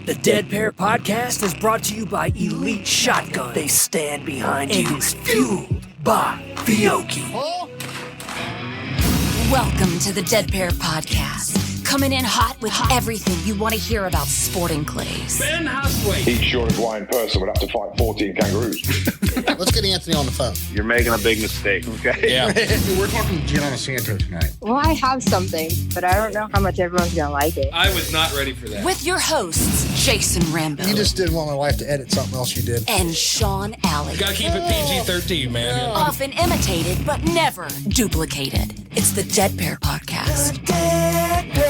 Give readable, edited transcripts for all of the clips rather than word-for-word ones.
The Dead Pair Podcast is brought to you by Elite Shotgun. They stand behind you. It's fueled by Fiocchi. Welcome to the Dead Pair Podcast. Coming in hot with everything you want to hear about sporting clays. Ben Hustway. Each short Hawaiian person would have to fight 14 kangaroos. Let's get Anthony on the phone. You're making a big mistake, okay? Yeah. We're talking Gianna Santo tonight. Well, I have something, but I don't know how much everyone's going to like it. I was not ready for that. With your hosts, Jason Rambo. You just didn't want my wife to edit something else you did. And Sean Alley. Gotta keep it PG-13, man. Often imitated, but never duplicated. It's the Dead Pair Podcast.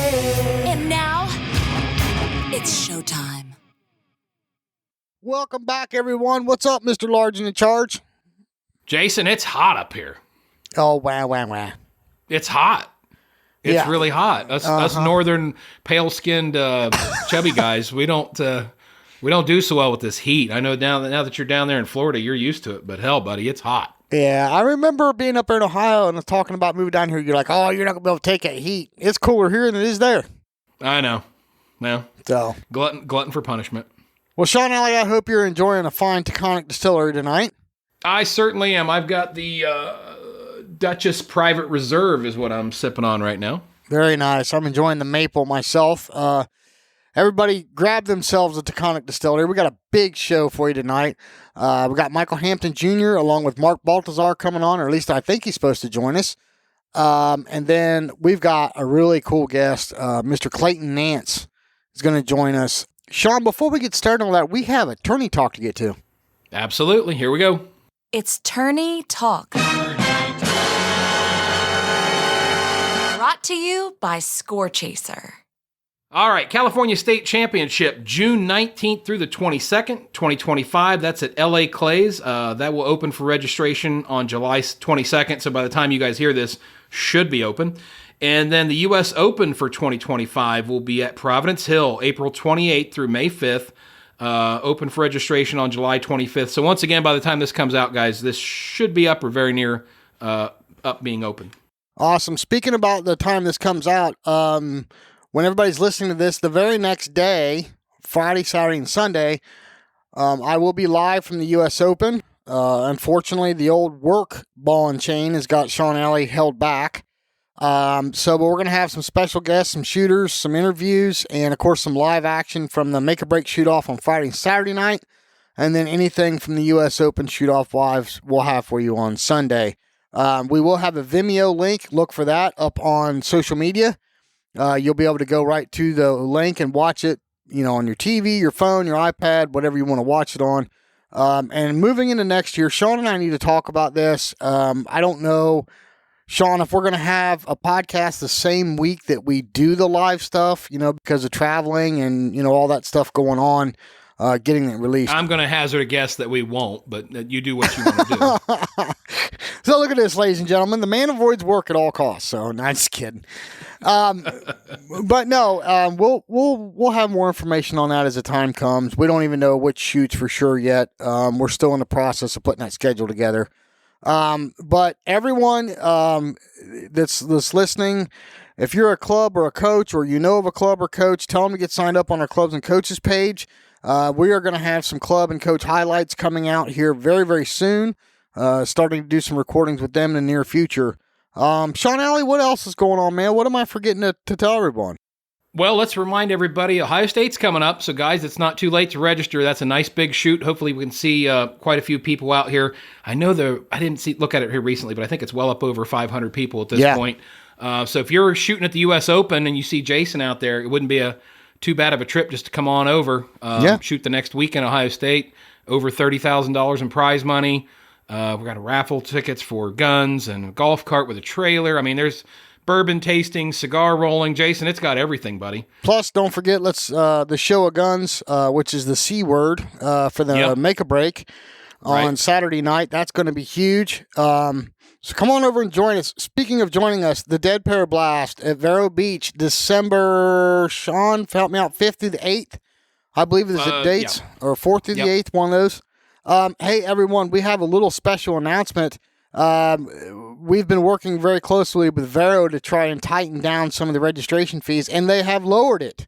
And now, it's showtime. Welcome back, everyone. What's up, Mr. Large and in Charge? Jason, it's hot up here. Oh, wow. It's hot. It's really hot. Us northern, pale-skinned, chubby guys, we don't do so well with this heat. I know now that you're down there in Florida, you're used to it. But hell, buddy, it's hot. Yeah, I remember being up there in Ohio and talking about moving down here. You're like, oh, you're not going to be able to take that heat. It's cooler here than it is there. I know. Well, so glutton for punishment. Well, Sean Alley, I hope you're enjoying a fine Taconic distillery tonight. I certainly am. I've got the Duchess Private Reserve is what I'm sipping on right now. Very nice. I'm enjoying the maple myself. Everybody grab themselves a Taconic distillery. We got a big show for you tonight. We got Michael Hampton Jr. along with Mark Baltazar coming on, or at least I think he's supposed to join us. And then we've got a really cool guest, Mr. Clayton Nance is going to join us. Sean, before we get started on that, we have a tourney talk to get to. Absolutely. Here we go. It's Tourney Talk. Brought to you by Score Chaser. All right, California State Championship, June 19th through the 22nd, 2025. That's at LA Clays. That will open for registration on July 22nd, so by the time you guys hear this, should be open. And then the U.S. Open for 2025 will be at Providence Hill, April 28th through May 5th. Open for registration on July 25th. So once again, by the time this comes out, guys, this should be up or very near up being open. Awesome. Speaking about the time this comes out, when everybody's listening to this, the very next day, Friday, Saturday, and Sunday, I will be live from the U.S. Open. Unfortunately, the old work ball and chain has got Sean Alley held back. But we're going to have some special guests, some shooters, some interviews, and of course some live action from the Make or Break shoot-off on Friday and Saturday night. And then anything from the U.S. Open shoot-off lives we'll have for you on Sunday. We will have a Vimeo link. Look for that up on social media. You'll be able to go right to the link and watch it, on your TV, your phone, your iPad, whatever you want to watch it on. And moving into next year, Sean and I need to talk about this. I don't know, Sean, if we're going to have a podcast the same week that we do the live stuff, because of traveling and, all that stuff going on, getting it released. I'm going to hazard a guess that we won't, but you do what you want to do. So look at this, ladies and gentlemen. The man avoids work at all costs. So, no, just kidding. But no, we'll have more information on that as the time comes. We don't even know which shoots for sure yet. We're still in the process of putting that schedule together. But everyone that's listening, if you're a club or a coach or of a club or coach, tell them to get signed up on our clubs and coaches page. We are going to have some club and coach highlights coming out here very, very soon. Starting to do some recordings with them in the near future. Sean Alley, what else is going on, man? What am I forgetting to tell everyone? Well, let's remind everybody, Ohio State's coming up. So, guys, it's not too late to register. That's a nice big shoot. Hopefully, we can see quite a few people out here. I know I didn't look at it here recently, but I think it's well up over 500 people at this point. So, if you're shooting at the U.S. Open and you see Jason out there, it wouldn't be too bad of a trip just to come on over. Shoot the next week in Ohio State. Over $30,000 in prize money. We got a raffle tickets for guns and a golf cart with a trailer. I mean, there's bourbon tasting, cigar rolling. Jason, it's got everything, buddy. Plus, don't forget, the show of guns, which is the C word for the Make a Break on Saturday night. That's going to be huge. So come on over and join us. Speaking of joining us, the Dead Pair Blast at Vero Beach, December, Sean, help me out, 5th through the 8th. I believe it's the dates, or 4th through the 8th, one of those. Hey, everyone, we have a little special announcement. We've been working very closely with Vero to try and tighten down some of the registration fees, and they have lowered it.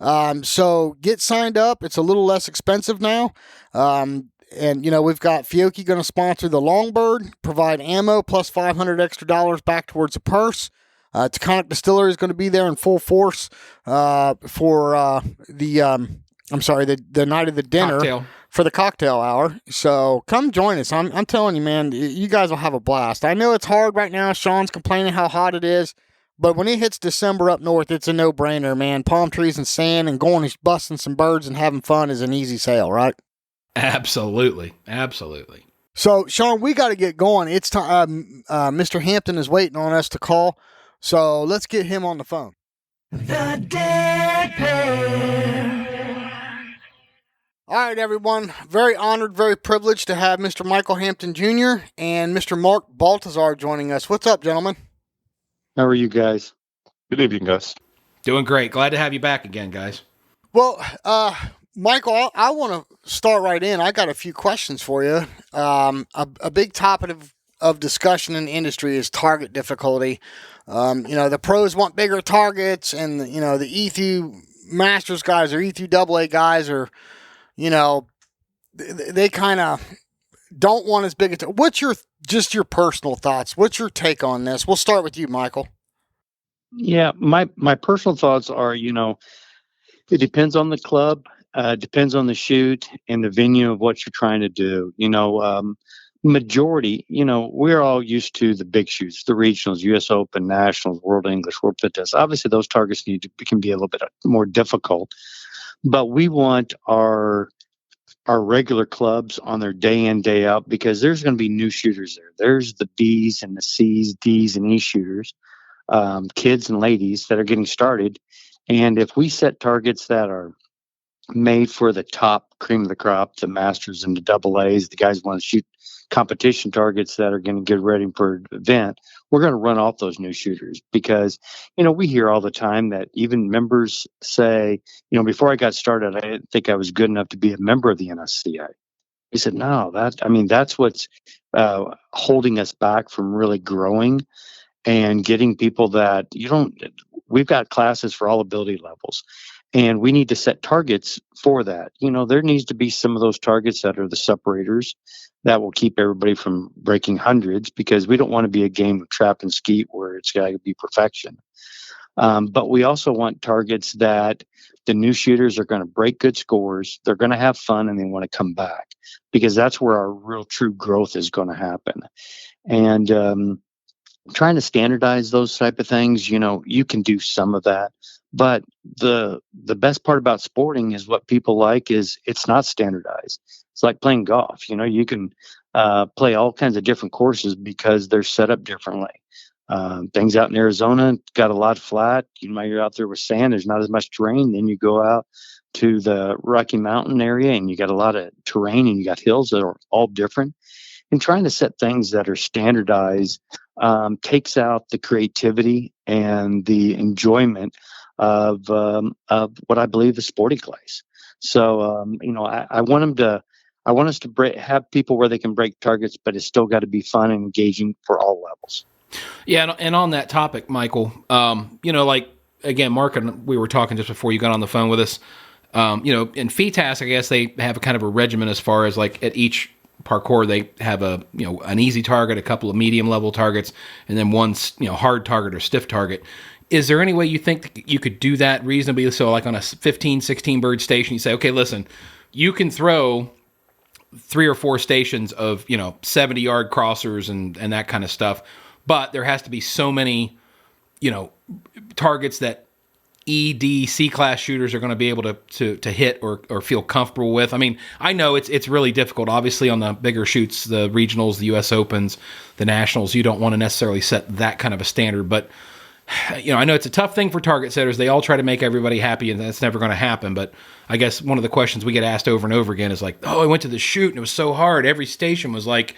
So get signed up. It's a little less expensive now. And, we've got Fiocchi going to sponsor the Longbird, provide ammo plus $500 extra back towards the purse. Taconic Distillery is going to be there in full force for the night of the dinner. Cocktail. For the cocktail hour. So come join us. I'm telling you, man, you guys will have a blast. I know it's hard right now. Sean's complaining how hot it is. But when it hits December up north, it's a no-brainer, man. Palm trees and sand and going and busting some birds and having fun is an easy sale, right? Absolutely. Absolutely. So, Sean, we got to get going. It's time. Mr. Hampton is waiting on us to call. So let's get him on the phone. The Dead Pair. All right, everyone. Very honored, very privileged to have Mr. Michael Hampton Jr. and Mr. Mark Baltazar joining us. What's up, gentlemen? How are you guys? Good evening, Gus. Doing great. Glad to have you back again, guys. Well, Michael, I want to start right in. I got a few questions for you. A big topic of discussion in the industry is target difficulty. The pros want bigger targets, and the ETHU Masters guys or ETHU AA guys are, they kind of don't want as big a. What's your personal thoughts? What's your take on this? We'll start with you, Michael. Yeah, my personal thoughts are, it depends on the club, depends on the shoot and the venue of what you're trying to do. Majority, we're all used to the big shoots, the regionals, U.S. Open, Nationals, World English, World Fit Test. Obviously, those targets can be a little bit more difficult, but we want our regular clubs on their day in, day out, because there's going to be new shooters there. There's the B's and the C's, D's and E shooters, kids and ladies that are getting started. And if we set targets that are made for the top cream of the crop, the Masters and the double A's, the guys want to shoot competition targets that are going to get ready for an event, we're going to run off those new shooters because, we hear all the time that even members say, before I got started, I didn't think I was good enough to be a member of the NSCA. We said, no, that's what's holding us back from really growing and getting people that we've got classes for all ability levels. And we need to set targets for that. There needs to be some of those targets that are the separators that will keep everybody from breaking hundreds, because we don't want to be a game of trap and skeet where it's got to be perfection. But we also want targets that the new shooters are going to break good scores, they're going to have fun, and they want to come back, because that's where our real true growth is going to happen. And trying to standardize those type of things, you can do some of that. But the best part about sporting is what people like is it's not standardized. It's like playing golf. You can play all kinds of different courses because they're set up differently. Things out in Arizona got a lot of flat. You're out there with sand. There's not as much terrain. Then you go out to the Rocky Mountain area and you got a lot of terrain and you got hills that are all different. And trying to set things that are standardized takes out the creativity and the enjoyment of what I believe is sporting class. So, I want us to have people where they can break targets, but it's still got to be fun and engaging for all levels. Yeah. And on that topic, Michael, again, Mark and we were talking just before you got on the phone with us, in FETAS, I guess they have a kind of a regimen as far as like at each parkour, they have an easy target, a couple of medium level targets, and then one, hard target or stiff target. Is there any way you think that you could do that reasonably? So like on a 15, 16 bird station, you say, okay, listen, you can throw 3 or 4 stations of, 70-yard crossers and that kind of stuff. But there has to be so many, targets that E, D, C class shooters are going to be able to hit or feel comfortable with. I mean, I know it's really difficult. Obviously, on the bigger shoots, the regionals, the U.S. Opens, the Nationals, you don't want to necessarily set that kind of a standard. But I know it's a tough thing for target setters. They all try to make everybody happy, and that's never going to happen. But I guess one of the questions we get asked over and over again is like, oh, I went to the shoot and it was so hard. Every station was like,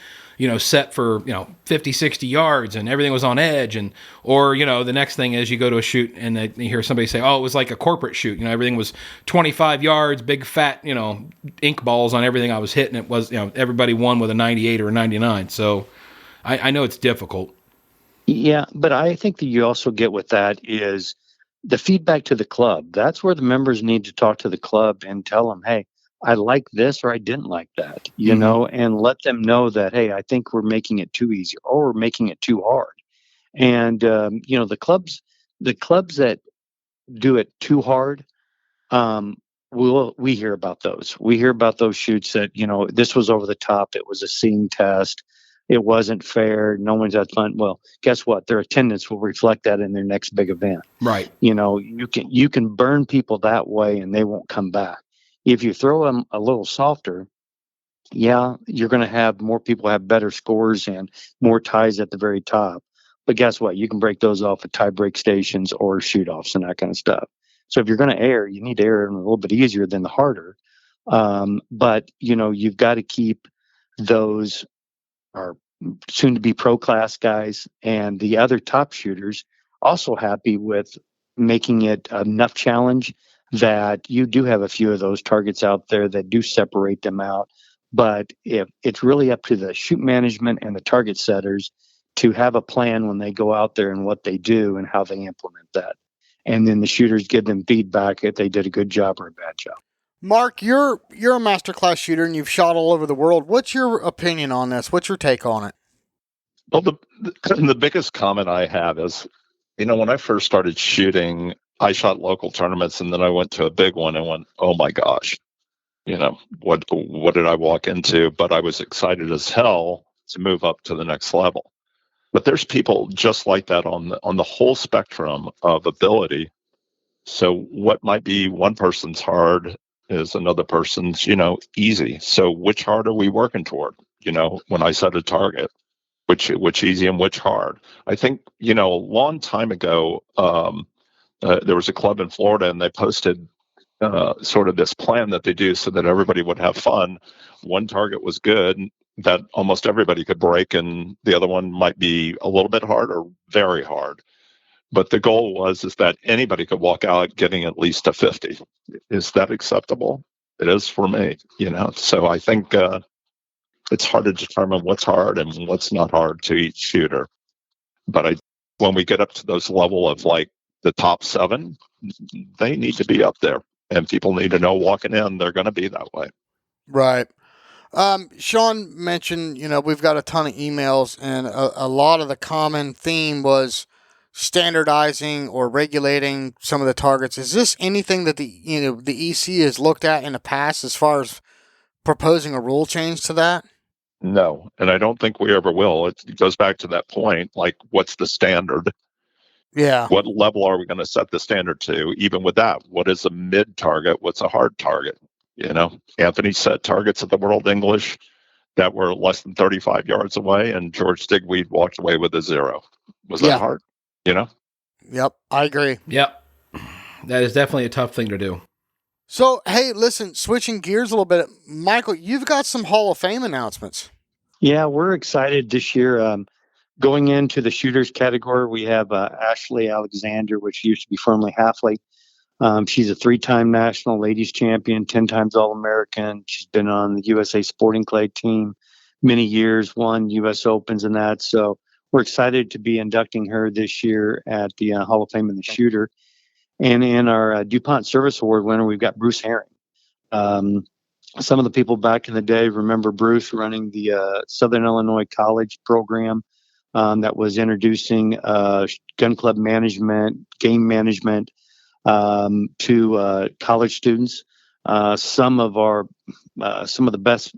set for, 50, 60 yards and everything was on edge. Or the next thing is you go to a shoot and you hear somebody say, oh, it was like a corporate shoot. Everything was 25 yards, big fat, ink balls on everything I was hitting. It was, everybody won with a 98 or a 99. So I know it's difficult. Yeah, but I think that you also get with that is the feedback to the club. That's where the members need to talk to the club and tell them, hey, I like this or I didn't like that, and let them know that, hey, I think we're making it too easy or we're making it too hard. And, the clubs that do it too hard, we hear about those. We hear about those shoots that, this was over the top. It was a seeing test. It wasn't fair. No one's had fun. Well, guess what? Their attendance will reflect that in their next big event. Right. You can burn people that way and they won't come back. If you throw them a little softer, yeah, you're going to have more people have better scores and more ties at the very top. But guess what? You can break those off at tie break stations or shoot offs and that kind of stuff. So if you're going to air, you need to air them a little bit easier than the harder. But you've got to keep those our soon to be pro class guys and the other top shooters also happy with making it enough challenge that you do have a few of those targets out there that do separate them out. But if it's really up to the shoot management and the target setters to have a plan when they go out there and what they do and how they implement that. And then the shooters give them feedback if they did a good job or a bad job. Mark, you're a masterclass shooter and you've shot all over the world. What's your opinion on this? What's your take on it? Well, the biggest comment I have is, when I first started shooting, I shot local tournaments and then I went to a big one and went, oh my gosh, what did I walk into? But I was excited as hell to move up to the next level. But there's people just like that on the whole spectrum of ability. So what might be one person's hard is another person's, easy. So which hard are we working toward? When I set a target, which easy and which hard? I think, a long time ago, there was a club in Florida and they posted sort of this plan that they do so that everybody would have fun. One target was good that almost everybody could break, and the other one might be a little bit hard or very hard. But the goal is that anybody could walk out getting at least a 50. Is that acceptable? It is for me, So I think it's hard to determine what's hard and what's not hard to each shooter. But when we get up to those level of like the top 7, they need to be up there. And people need to know walking in, they're going to be that way. Right. Sean mentioned, we've got a ton of emails, and a lot of the common theme was standardizing or regulating some of the targets. Is this anything that the EC has looked at in the past as far as proposing a rule change to that? No, and I don't think we ever will. It goes back to that point, like what's the standard? Yeah. What level are we going to set the standard to? Even with that, what is a mid target? What's a hard target? Anthony set targets at the World English that were less than 35 yards away, and George Stigweed walked away with a 0. Was that hard? Yep, I agree. Yep. That is definitely a tough thing to do. So, hey, listen, switching gears a little bit, Michael, you've got some Hall of Fame announcements. Yeah, we're excited this year. Going into the shooters category, we have Ashley Alexander, which used to be formerly Halfley. She's a 3-time national ladies champion, 10 times All-American. She's been on the USA Sporting Clay team many years, won U.S. Opens and that. So we're excited to be inducting her this year at the Hall of Fame in the shooter. And in our DuPont Service Award winner, we've got Bruce Herring. Some of the people back in the day remember Bruce running the Southern Illinois College program that was introducing gun club management, game management, to college students. Some of the best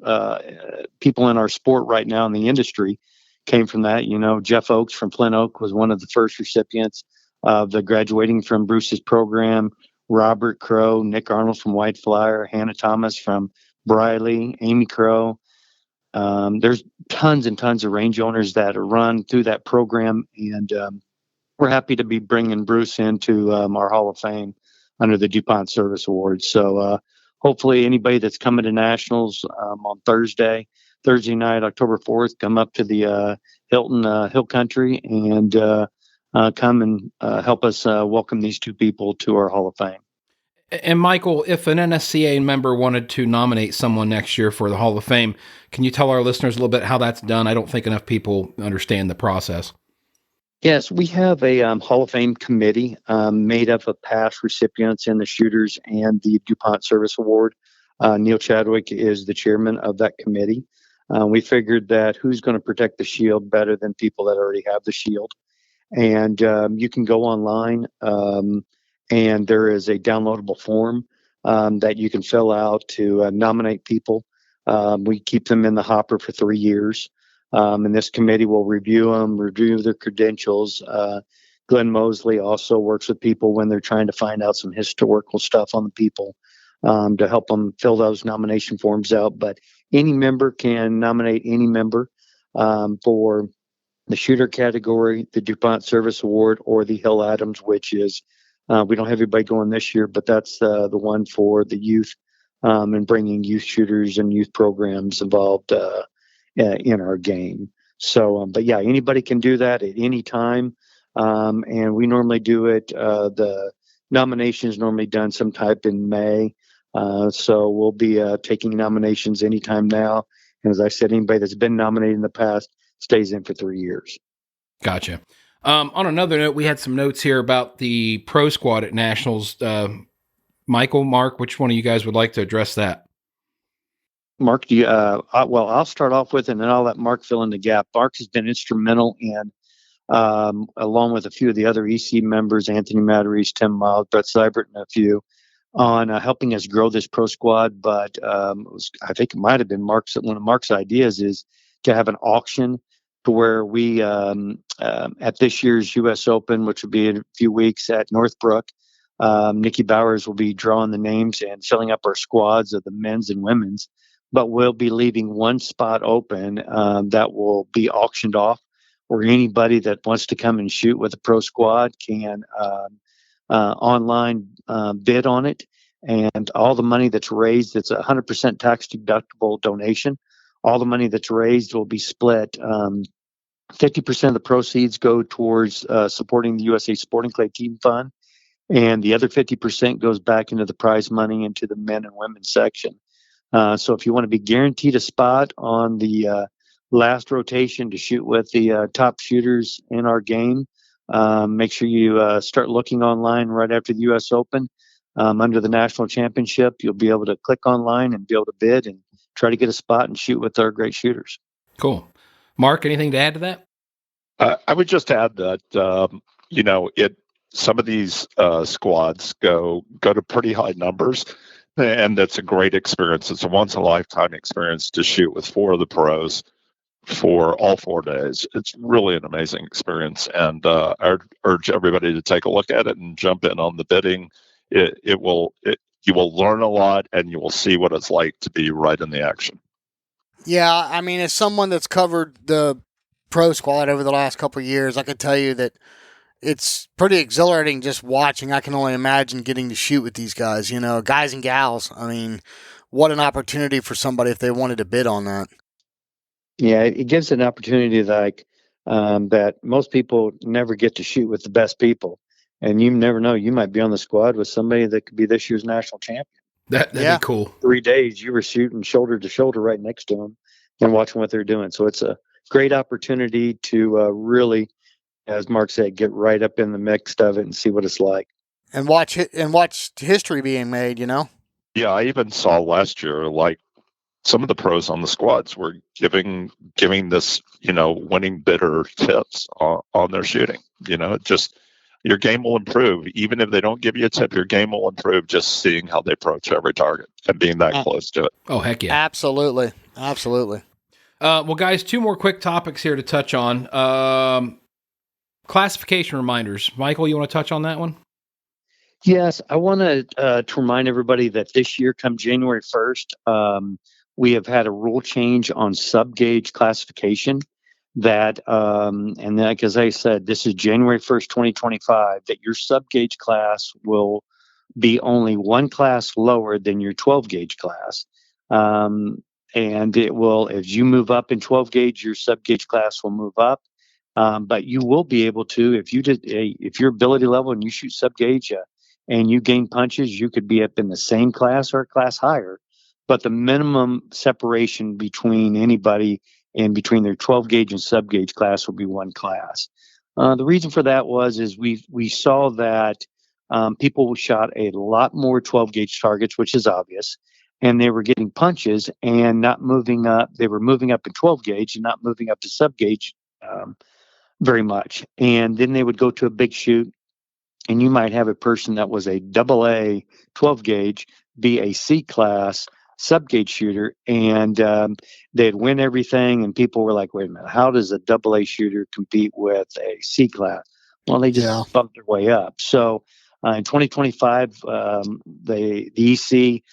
people in our sport right now in the industry came from that. Jeff Oakes from Flint Oak was one of the first recipients of the graduating from Bruce's program. Robert Crow, Nick Arnold from White Flyer, Hannah Thomas from Briley, Amy Crow. There's tons and tons of range owners that are run through that program, and we're happy to be bringing Bruce into our Hall of Fame under the DuPont Service Awards. So hopefully anybody that's coming to Nationals on Thursday night, October 4th, come up to the Hilton Hill Country and come and help us welcome these two people to our Hall of Fame. And Michael, if an NSCA member wanted to nominate someone next year for the Hall of Fame, can you tell our listeners a little bit how that's done? I don't think enough people understand the process. Yes, we have a Hall of Fame committee made up of past recipients in the Shooters and the DuPont Service Award. Neil Chadwick is the chairman of that committee. We figured that who's going to protect the shield better than people that already have the shield. And you can go online, and there is a downloadable form that you can fill out to nominate people. We keep them in the hopper for 3 years. And this committee will review them, review their credentials. Glenn Mosley also works with people when they're trying to find out some historical stuff on the people to help them fill those nomination forms out. But any member can nominate any member for the shooter category, the DuPont Service Award, or the Hill Adams, which is, we don't have everybody going this year, but that's the one for the youth and bringing youth shooters and youth programs involved in our game. So, but yeah, anybody can do that at any time. And we normally do it, the nomination is normally done sometime in May. So we'll be taking nominations anytime now. And as I said, anybody that's been nominated in the past stays in for 3 years. Gotcha. On another note, we had some notes here about the pro squad at Nationals. Michael, Mark, which one of you guys would like to address that? Mark, do you, well, I'll start off with it and then I'll let Mark fill in the gap. Mark has been instrumental in, along with a few of the other EC members, Anthony Matarese, Tim Miles, Brett Seibert, and a few, on helping us grow this pro squad. But I think it might have been one of Mark's ideas is to have an auction to where we, at this year's U.S. Open, which will be in a few weeks at Northbrook, Nikki Bowers will be drawing the names and filling up our squads of the men's and women's. But we'll be leaving one spot open that will be auctioned off, where anybody that wants to come and shoot with a pro squad can online bid on it. And all the money that's raised, it's a 100% tax deductible donation. All the money that's raised will be split. 50% of the proceeds go towards supporting the USA Sporting Clay Team Fund, and the other 50% goes back into the prize money into the men and women's section. So if you want to be guaranteed a spot on the last rotation to shoot with the top shooters in our game, make sure you start looking online right after the U.S. Open. Under the National Championship, you'll be able to click online and be able to bid and try to get a spot and shoot with our great shooters. Cool. Mark, anything to add to that? I would just add that, some of these squads go to pretty high numbers. And that's a great experience. It's a once-in-a-lifetime experience to shoot with 4 of the pros for all 4 days. It's really an amazing experience, and I urge everybody to take a look at it and jump in on the bidding. You will learn a lot, and you will see what it's like to be right in the action. Yeah, I mean, as someone that's covered the pro squad over the last couple of years, I can tell you that it's pretty exhilarating just watching. I can only imagine getting to shoot with these guys, guys and gals. I mean, what an opportunity for somebody if they wanted to bid on that. Yeah, it gives an opportunity that most people never get to shoot with the best people. And you never know, you might be on the squad with somebody that could be this year's national champion. That'd be cool. 3 days, you were shooting shoulder to shoulder right next to them and watching what they're doing. So it's a great opportunity to really, as Mark said, get right up in the mix of it and see what it's like. And watch history being made, Yeah, I even saw last year, like, some of the pros on the squads were giving this, winning bidder tips on their shooting. Just your game will improve. Even if they don't give you a tip, your game will improve just seeing how they approach every target and being that close to it. Oh, heck yeah. Absolutely. Well, guys, 2 more quick topics here to touch on. Classification reminders. Michael, you want to touch on that one? Yes, I want to remind everybody that this year, come January 1st, we have had a rule change on sub-gauge classification that, and like as I said, this is January 1st, 2025, that your sub-gauge class will be only one class lower than your 12-gauge class. And it will, as you move up in 12-gauge, your sub-gauge class will move up. But you will be able to, if your ability level and you shoot sub-gauge and you gain punches, you could be up in the same class or a class higher. But the minimum separation between anybody and between their 12-gauge and sub-gauge class will be one class. The reason for that is we saw that people shot a lot more 12 gauge targets, which is obvious, and they were getting punches and not moving up. They were moving up in 12 gauge and not moving up to sub gauge very much. And then they would go to a big shoot, and you might have a person that was a AA 12 gauge be a C class sub gauge shooter, and they'd win everything. And people were like, "Wait a minute, how does a AA shooter compete with a C class?" Well, they just bumped their way up. So in 2025, the EC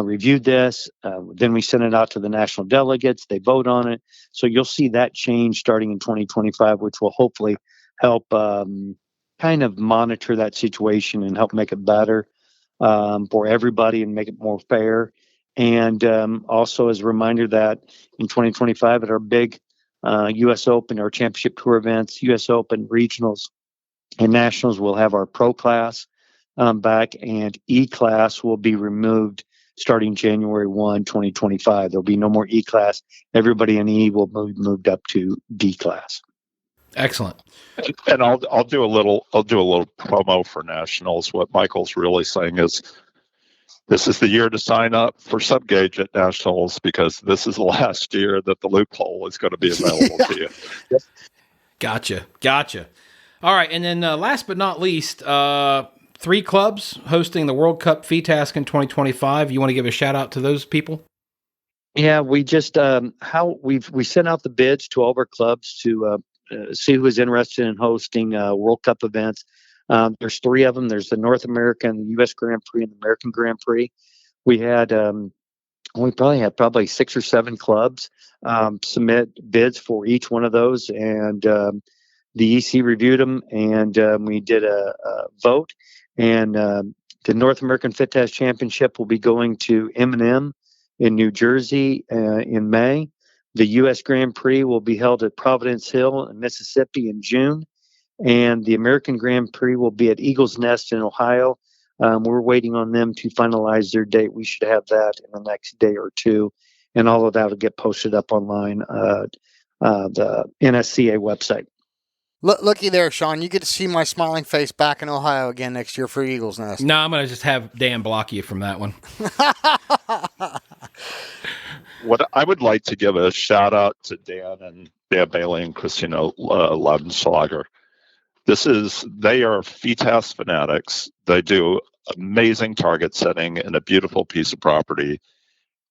reviewed this. Then we sent it out to the national delegates. They vote on it. So you'll see that change starting in 2025, which will hopefully help kind of monitor that situation and help make it better for everybody and make it more fair. And also as a reminder that in 2025 at our big U.S. Open, our championship tour events, U.S. Open, regionals, and nationals, we'll have our pro class back, and E class will be removed starting January 1, 2025. There'll be no more E class. Everybody in E will be moved up to D class. Excellent. And I'll do a little promo for nationals. What Michael's really saying is this is the year to sign up for sub gauge at nationals, because this is the last year that the loophole is going to be available to you. Gotcha. All right, and then last but not least, 3 clubs hosting the World Cup FITASC in 2025. You want to give a shout out to those people? Yeah, we just we sent out the bids to all of our clubs to see who is interested in hosting World Cup events. There's 3 of them. There's the North American, the U.S. Grand Prix, and the American Grand Prix. We had we probably had 6 or 7 clubs submit bids for each one of those, and the EC reviewed them, and we did a vote. And the North American FITASC Championship will be going to M&M in New Jersey in May. The U.S. Grand Prix will be held at Providence Hill in Mississippi in June. And the American Grand Prix will be at Eagles Nest in Ohio. We're waiting on them to finalize their date. We should have that in the next day or 2. And all of that will get posted up online, the NSCA website. Looky there, Sean. You get to see my smiling face back in Ohio again next year for Eagles Nest. No, I'm going to just have Dan block you from that one. What I would like to give a shout out to Dan Bailey and Christina Laudenschlager. They are FITASC fanatics. They do amazing target setting and a beautiful piece of property.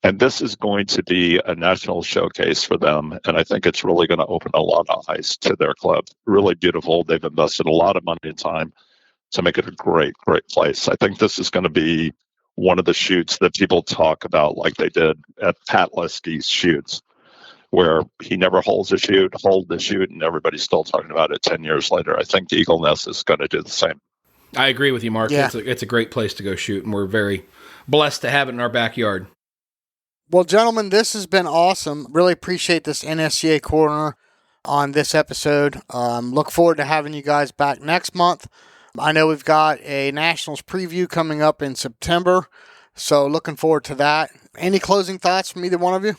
And this is going to be a national showcase for them. And I think it's really going to open a lot of eyes to their club. Really beautiful. They've invested a lot of money and time to make it a great, great place. I think this is going to be one of the shoots that people talk about like they did at Pat Leski's shoots, where he never hold the shoot, and everybody's still talking about it 10 years later. I think the Eagle Nest is going to do the same. I agree with you, Mark. Yeah. It's a great place to go shoot, and we're very blessed to have it in our backyard. Well, gentlemen, this has been awesome. Really appreciate this NSCA Corner on this episode. Look forward to having you guys back next month. I know we've got a Nationals preview coming up in September, so looking forward to that. Any closing thoughts from either one of you?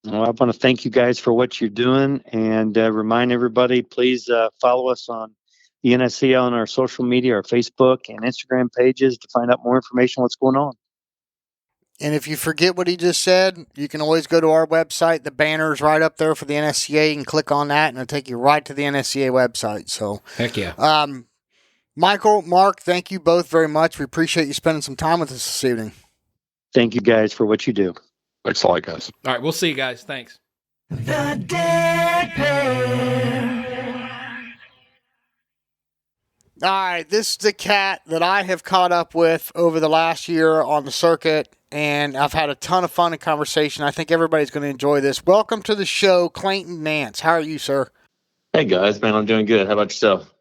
Well, I want to thank you guys for what you're doing, and remind everybody, please follow us on the NSCA on our social media, our Facebook and Instagram pages to find out more information on what's going on. And if you forget what he just said, you can always go to our website. The banner is right up there for the NSCA. You can click on that, and it'll take you right to the NSCA website. So, heck yeah. Michael, Mark, thank you both very much. We appreciate you spending some time with us this evening. Thank you guys for what you do. Thanks a lot, guys. All right, we'll see you guys. Thanks. The Dead Pair. All right, this is the cat that I have caught up with over the last year on the circuit, and I've had a ton of fun and conversation. I think everybody's going to enjoy this. Welcome to the show, Clayton Nance. How are you, sir? Hey, guys. Man, I'm doing good. How about yourself?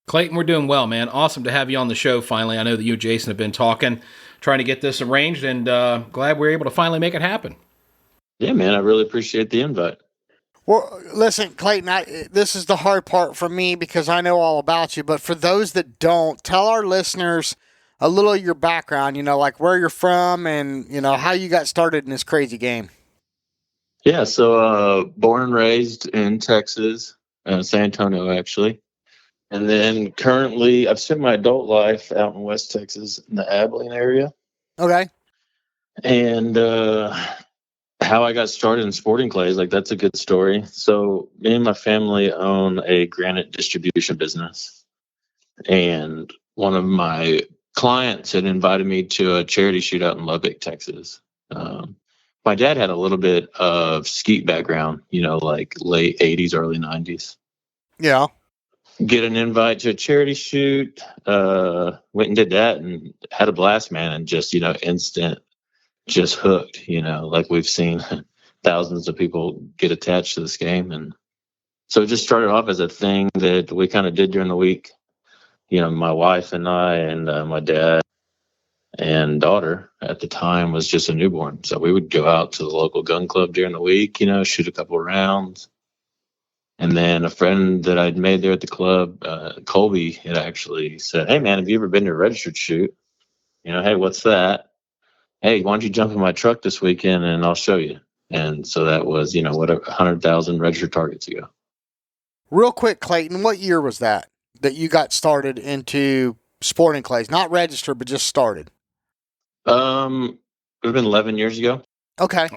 Clayton, we're doing well, man. Awesome to have you on the show finally. I know that you and Jason have been talking, trying to get this arranged, and glad we're able to finally make it happen. Yeah, man. I really appreciate the invite. Well, listen, Clayton, this is the hard part for me because I know all about you. But for those that don't, tell our listeners a little of your background, like where you're from and, how you got started in this crazy game. Yeah, so born and raised in Texas, San Antonio, actually. And then currently, I've spent my adult life out in West Texas in the Abilene area. Okay. And how I got started in sporting clays, like that's a good story. So me and my family own a granite distribution business. And one of my clients had invited me to a charity shootout in Lubbock, Texas. My dad had a little bit of skeet background, like late 80s, early 90s. Yeah. Get an invite to a charity shoot, went and did that and had a blast, man. And just, instant, just hooked, like we've seen thousands of people get attached to this game. And so it just started off as a thing that we kind of did during the week. My wife and I and my dad and daughter at the time was just a newborn. So we would go out to the local gun club during the week, shoot a couple of rounds. And then a friend that I'd made there at the club, Colby, had actually said, "Hey, man, have you ever been to a registered shoot? Hey, what's that? Hey, why don't you jump in my truck this weekend and I'll show you." And so that was, 100,000 registered targets ago. Real quick, Clayton, what year was that you got started into sporting clays? Not registered, but just started. It would have been 11 years ago. Okay.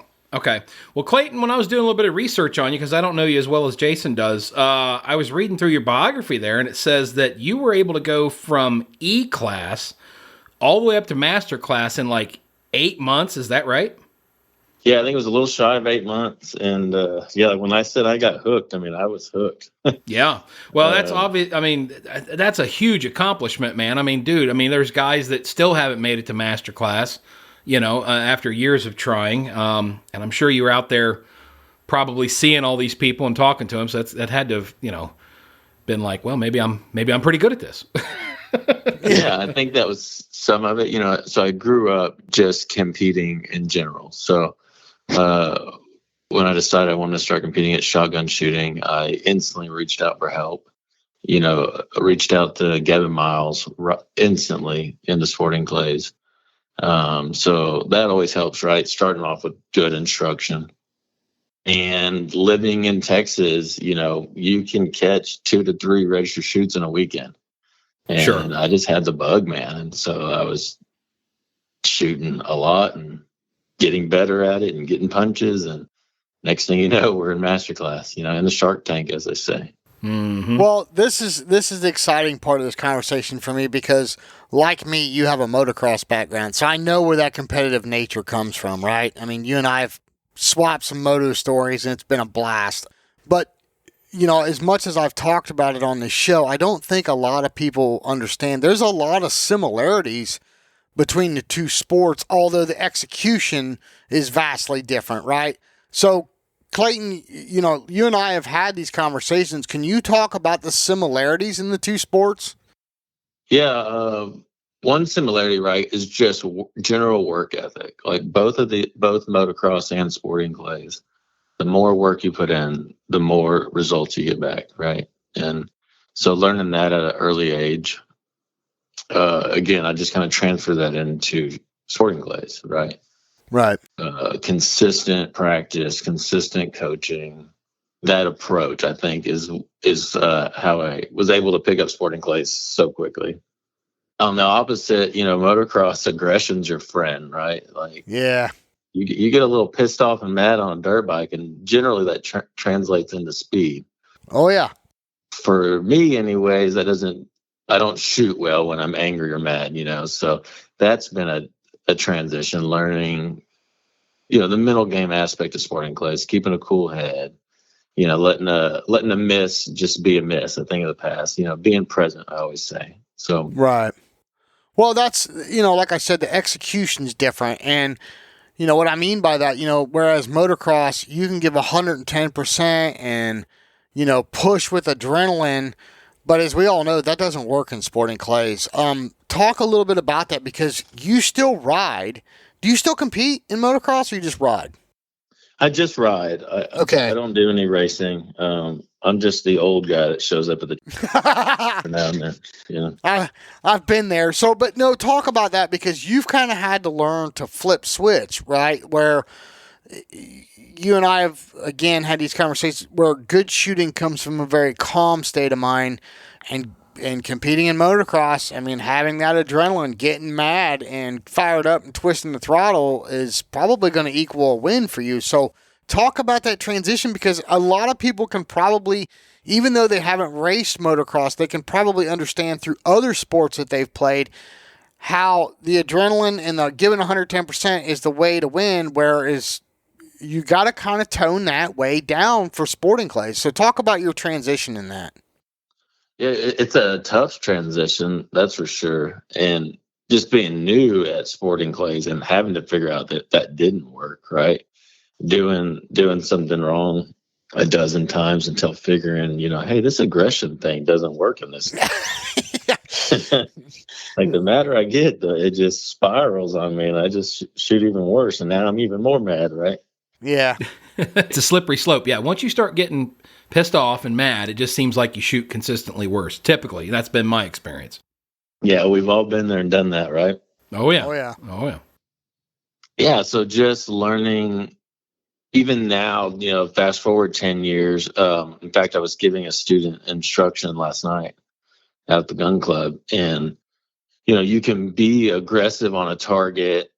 Well, Clayton, when I was doing a little bit of research on you, because I don't know you as well as Jason does, I was reading through your biography there, and it says that you were able to go from E-class all the way up to master class in like 8 months. Is that right? Yeah, I think it was a little shy of 8 months. And when I said I got hooked, I was hooked. Yeah. Well, that's obvious. That's a huge accomplishment, man. Dude, there's guys that still haven't made it to master class, after years of trying. And I'm sure you were out there probably seeing all these people and talking to them. So that had to have, been like, well, maybe I'm pretty good at this. Yeah, I think that was some of it. So I grew up just competing in general. So when I decided I wanted to start competing at shotgun shooting, I instantly reached out for help. Reached out to Gavin Miles instantly into sporting clays. So that always helps, right? Starting off with good instruction. And living in Texas, you can catch 2 to 3 registered shoots in a weekend. And sure. I just had the bug, man. And so I was shooting a lot and getting better at it and getting punches. And next thing you know, we're in masterclass, in the Shark Tank, as they say. Mm-hmm. Well, this is the exciting part of this conversation for me because, like me, you have a motocross background. So I know where that competitive nature comes from, right? You and I have swapped some moto stories, and it's been a blast. But as much as I've talked about it on this show, I don't think a lot of people understand. There's a lot of similarities between the two sports, although the execution is vastly different, right? So, Clayton, you and I have had these conversations. Can you talk about the similarities in the two sports? Yeah, one similarity, right, is just general work ethic. Like both motocross and sporting clays. The more work you put in, the more results you get back, right? And so learning that at an early age, again, I just kind of transfer that into sporting clays, right? Right. Consistent practice, consistent coaching. That approach, I think, is how I was able to pick up sporting clays so quickly. On the opposite, motocross, aggression's your friend, right? Like, yeah. You get a little pissed off and mad on a dirt bike, and generally that translates into speed. Oh, yeah. For me, anyways, I don't shoot well when I'm angry or mad, So that's been a transition, learning, the mental game aspect of sporting clays, keeping a cool head, letting a miss just be a miss, a thing of the past, being present, I always say. So right. Well, that's, like I said, the execution's different. And, what I mean by that, whereas motocross, you can give 110% and, push with adrenaline. But as we all know, that doesn't work in sporting clays. Talk a little bit about that because you still ride. Do you still compete in motocross or you just ride? I just ride. Okay. I don't do any racing. I'm just the old guy that shows up at the now and then. I've been there. So, but no, talk about that because you've kind of had to learn to flip switch, right? Where you and I have, again, had these conversations where good shooting comes from a very calm state of mind and And competing in motocross, I mean, having that adrenaline, getting mad and fired up and twisting the throttle is probably going to equal a win for you. So talk about that transition, because a lot of people can probably, even though they haven't raced motocross, they can probably understand through other sports that they've played how the adrenaline and the giving 110% is the way to win, whereas you got to kind of tone that way down for sporting clays. So talk about your transition in that. Yeah, it's a tough transition, that's for sure. And just being new at sporting clays and having to figure out that didn't work, right? Doing something wrong a dozen times until figuring, hey, this aggression thing doesn't work in this. Like the madder I get, it just spirals on me, and I just shoot even worse. And now I'm even more mad, right? Yeah. It's a slippery slope. Yeah, once you start getting pissed off and mad, it just seems like you shoot consistently worse. Typically, that's been my experience. Yeah, we've all been there and done that, right? Oh, yeah. Oh, yeah. Oh, yeah. Yeah, so just learning, even now, fast forward 10 years. In fact, I was giving a student instruction last night at the gun club, and, you can be aggressive on a target,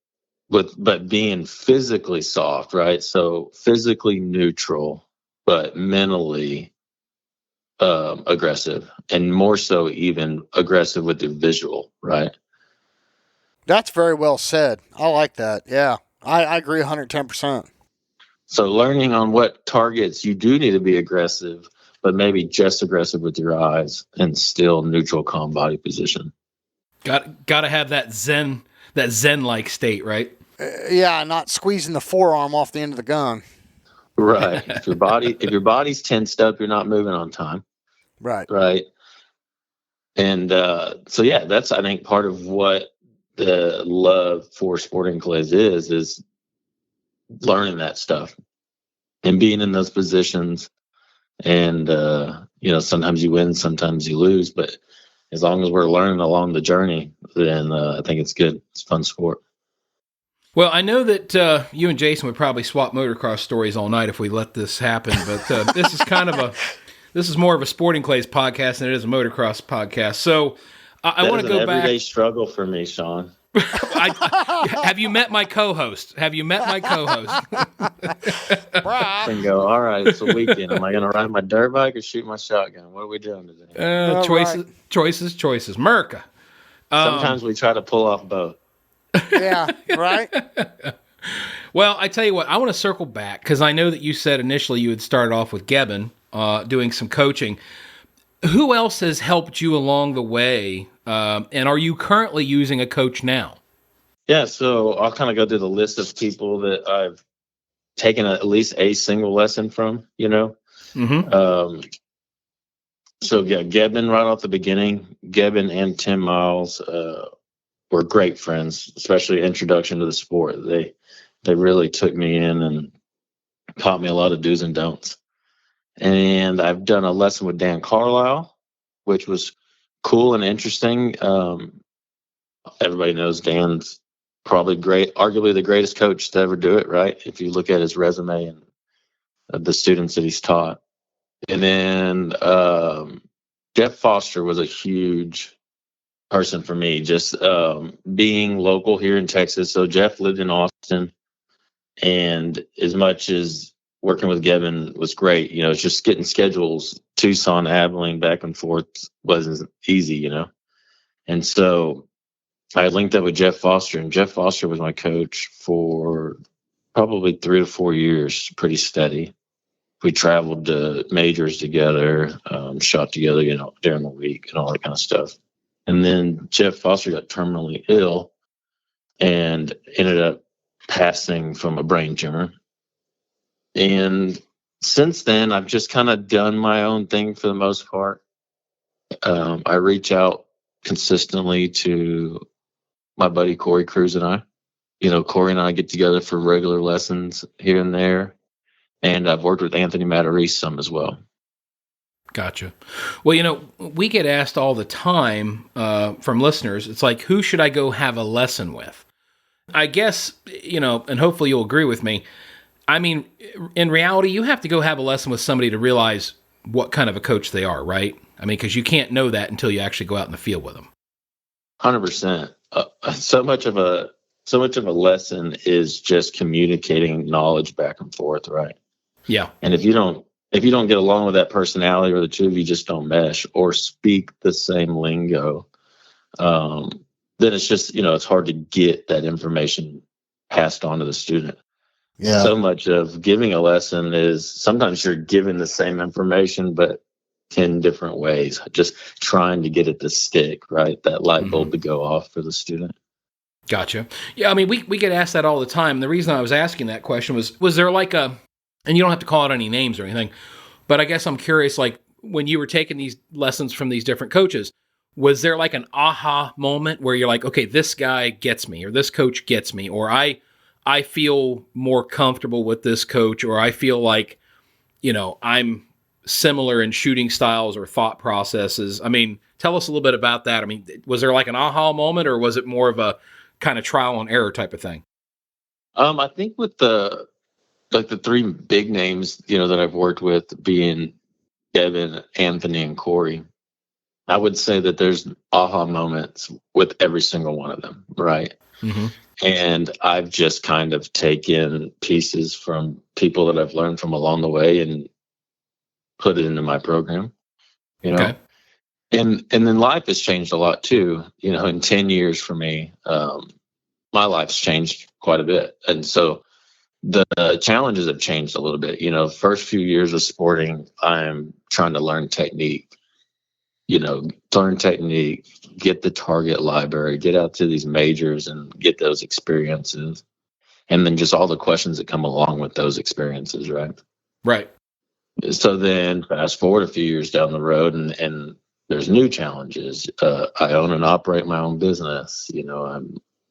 but being physically soft, right? So physically neutral, but mentally aggressive, and more so even aggressive with the visual, right? That's very well said. I like that. Yeah, I agree 110%. So learning on what targets you do need to be aggressive, but maybe just aggressive with your eyes and still neutral, calm body position. Got to have that zen-like state, right? Yeah, not squeezing the forearm off the end of the gun. Right. If your body's tensed up, you're not moving on time. Right. Right. And so yeah, that's, I think, part of what the love for sporting clays is learning that stuff and being in those positions. And sometimes you win, sometimes you lose, but as long as we're learning along the journey, then I think it's good. It's a fun sport. Well, I know that you and Jason would probably swap motocross stories all night if we let this happen, but this is more of a sporting clays podcast than it is a motocross podcast. So I want to go back. It's an everyday struggle for me, Sean. Have you met my co-host? And go, all right, it's a weekend. Am I going to ride my dirt bike or shoot my shotgun? What are we doing today? Choices. Merca. Sometimes we try to pull off both. Yeah, right? Well, I tell you what, I want to circle back because I know that you said initially you had started off with Gebben doing some coaching. Who else has helped you along the way? And are you currently using a coach now? Yeah, so I'll kind of go through the list of people that I've taken at least a single lesson from, Mm-hmm. So yeah, Gebben right off the beginning. Gebben and Tim Miles were great friends, especially introduction to the sport. They really took me in and taught me a lot of do's and don'ts. And I've done a lesson with Dan Carlisle, which was cool and interesting. Everybody knows Dan's probably great, arguably the greatest coach to ever do it, right? If you look at his resume and the students that he's taught. And then Jeff Foster was a huge person for me, just being local here in Texas. So Jeff lived in Austin, and as much as working with Gebben was great, it's just getting schedules, Tucson, Abilene, back and forth wasn't easy, And so I linked up with Jeff Foster, and Jeff Foster was my coach for probably 3 to 4 years, pretty steady. We traveled to majors together, shot together, during the week and all that kind of stuff. And then Jeff Foster got terminally ill and ended up passing from a brain tumor. And since then, I've just kind of done my own thing for the most part. I reach out consistently to my buddy Corey Cruz and I. Corey and I get together for regular lessons here and there. And I've worked with Anthony Matarese some as well. Gotcha. Well, we get asked all the time from listeners, it's like, who should I go have a lesson with? I guess, and hopefully you'll agree with me. I mean, in reality, you have to go have a lesson with somebody to realize what kind of a coach they are, right? I mean, because you can't know that until you actually go out in the field with them. 100%. So much of a lesson is just communicating knowledge back and forth, right? Yeah. And if you don't get along with that personality, or the two of you just don't mesh or speak the same lingo, then it's just, it's hard to get that information passed on to the student. Yeah. So much of giving a lesson is sometimes you're giving the same information, but 10 different ways, just trying to get it to stick, right? That light bulb to go off for the student. Gotcha. Yeah, I mean, we get asked that all the time. The reason I was asking that question was there like and you don't have to call out any names or anything, but I guess I'm curious, like when you were taking these lessons from these different coaches, was there like an aha moment where you're like, okay, this guy gets me, or this coach gets me, or I feel more comfortable with this coach, or I feel like, I'm similar in shooting styles or thought processes? I mean, tell us a little bit about that. I mean, was there like an aha moment, or was it more of a kind of trial and error type of thing? I think with the three big names, that I've worked with, being Kevin, Anthony, and Corey, I would say that there's aha moments with every single one of them, right? Mm-hmm. And I've just kind of taken pieces from people that I've learned from along the way and put it into my program, Okay. And then life has changed a lot too. In 10 years for me, my life's changed quite a bit. And so the challenges have changed a little bit. First few years of sporting, I'm trying to learn technique, get the target library, get out to these majors and get those experiences. And then just all the questions that come along with those experiences, right? Right. So then fast forward a few years down the road, and there's new challenges. I own and operate my own business.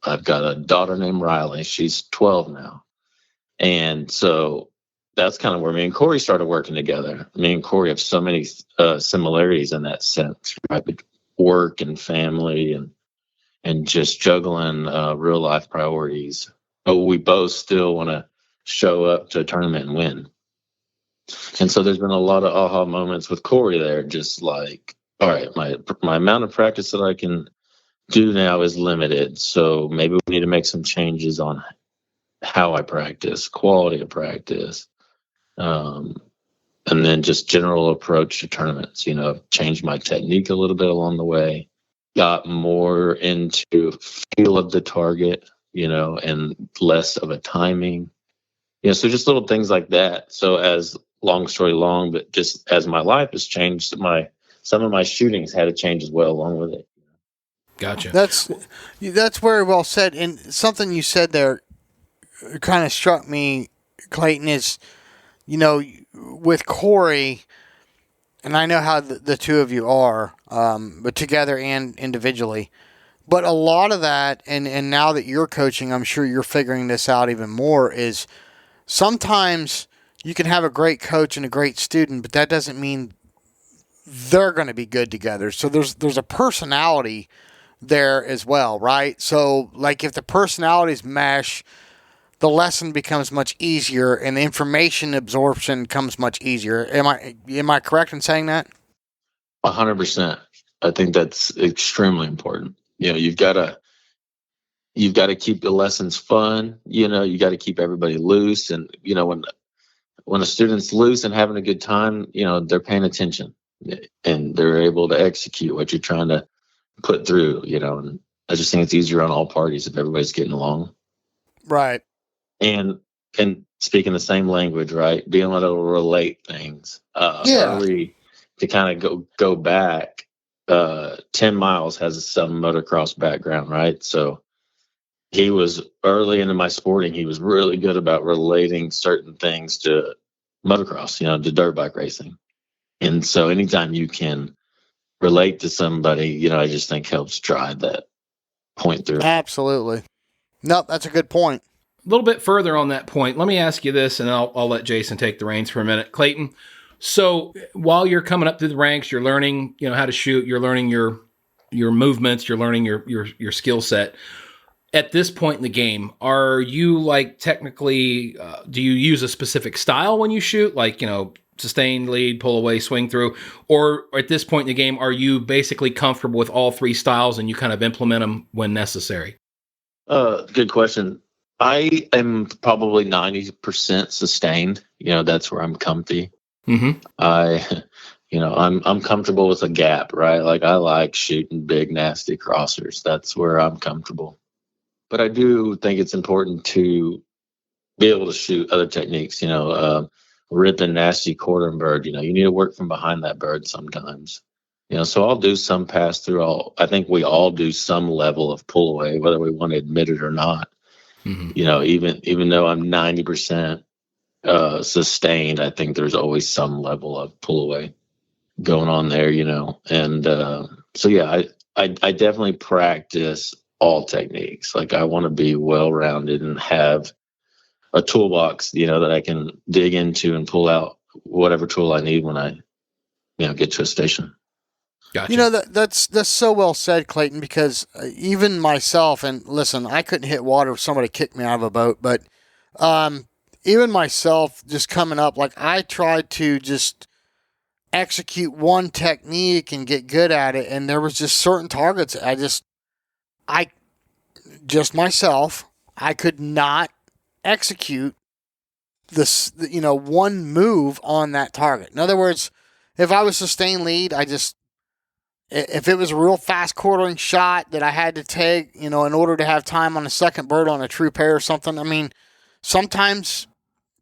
I've got a daughter named Riley. She's 12 now. And so that's kind of where me and Corey started working together. Me and Corey have so many similarities in that sense, right? Work and family and just juggling real life priorities. But we both still want to show up to a tournament and win. And so there's been a lot of aha moments with Corey there, just like, all right, my amount of practice that I can do now is limited. So maybe we need to make some changes on how I practice, quality of practice, and then just general approach to tournaments. Changed my technique a little bit along the way, got more into feel of the target, and less of a timing. So just little things like that. So as long story long, but just as my life has changed, some of my shootings had to change as well along with it. Gotcha. That's very well said. And something you said there kind of struck me, Clayton, is, with Corey, and I know how the two of you are, but together and individually. But a lot of that, and now that you're coaching, I'm sure you're figuring this out even more, is sometimes you can have a great coach and a great student, but that doesn't mean they're going to be good together. So there's a personality there as well, right? So like if the personalities mesh, the lesson becomes much easier and the information absorption comes much easier. Am I correct in saying that? 100%. I think that's extremely important. You've got to keep the lessons fun. You got to keep everybody loose. And, when a student's loose and having a good time, they're paying attention and they're able to execute what you're trying to put through, and I just think it's easier on all parties if everybody's getting along. Right. And speaking the same language, right? Being able to relate things. Early to kind of go back, 10 Miles has some motocross background, right? So he was early into my sporting. He was really good about relating certain things to motocross, to dirt bike racing. And so anytime you can relate to somebody, I just think helps drive that point through. Absolutely. Nope, that's a good point. A little bit further on that point, let me ask you this, and I'll let Jason take the reins for a minute. Clayton, so while you're coming up through the ranks, you're learning, how to shoot, you're learning your movements, you're learning your skill set. At this point in the game, are you like technically, do you use a specific style when you shoot? Like, sustain, lead, pull away, swing through? Or at this point in the game, are you basically comfortable with all three styles and you kind of implement them when necessary? Good question. I am probably 90% sustained. That's where I'm comfy. Mm-hmm. I'm comfortable with a gap, right? Like I like shooting big, nasty crossers. That's where I'm comfortable. But I do think it's important to be able to shoot other techniques, ripping nasty quartering bird. You need to work from behind that bird sometimes. So I'll do some pass through. I think we all do some level of pull away, whether we want to admit it or not. Mm-hmm. Even though I'm 90% sustained, I think there's always some level of pull away going on there, and so yeah, I definitely practice all techniques. Like I want to be well-rounded and have a toolbox, that I can dig into and pull out whatever tool I need when I, get to a station. Gotcha. That's so well said, Clayton, because even myself, and listen, I couldn't hit water if somebody kicked me out of a boat, but even myself just coming up, like I tried to just execute one technique and get good at it, and there was just certain targets I could not execute this, one move on that target. In other words, if I was sustained lead, if it was a real fast quartering shot that I had to take, in order to have time on a second bird on a true pair or something, I mean, sometimes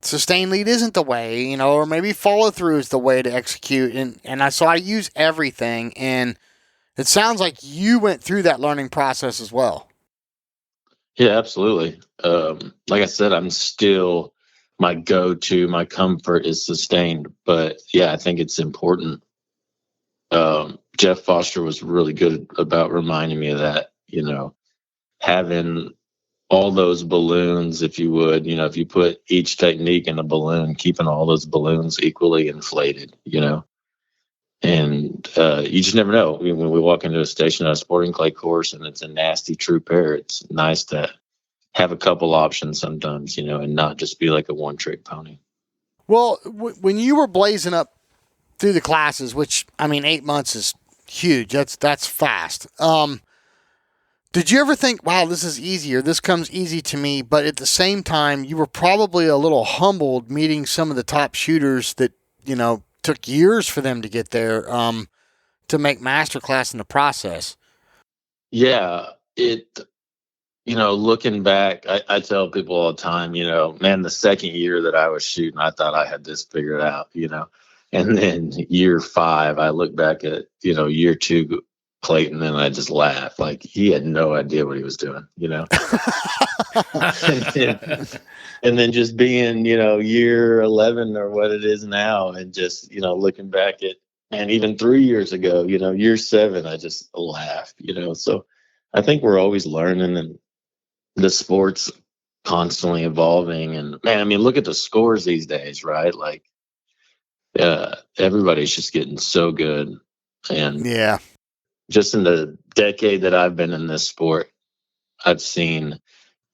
sustained lead isn't the way, or maybe follow through is the way to execute. So I use everything, and it sounds like you went through that learning process as well. Yeah, absolutely. Like I said, I'm still my go-to, my comfort is sustained, but yeah, I think it's important. Jeff Foster was really good about reminding me of that, having all those balloons, if you would, if you put each technique in a balloon, keeping all those balloons equally inflated, and you just never know. When we walk into a station at a sporting clay course and it's a nasty true pair, it's nice to have a couple options sometimes, and not just be like a one-trick pony. Well, when you were blazing up through the classes, which, 8 months is huge. That's fast. Did you ever think, wow, this is easier, this comes easy to me, but at the same time, you were probably a little humbled meeting some of the top shooters that, took years for them to get there, to make masterclass in the process? Yeah, looking back, I tell people all the time, man, the second year that I was shooting, I thought I had this figured out, and then year 5, I look back at, year 2, Clayton, and I just laugh. Like he had no idea what he was doing, and then just being, year 11 or what it is now, and just, looking back at, and even 3 years ago, year 7, I just laugh, so I think we're always learning, and the sport's constantly evolving. And man, look at the scores these days, right? Like, everybody's just getting so good. And yeah, just in the decade that I've been in this sport, I've seen,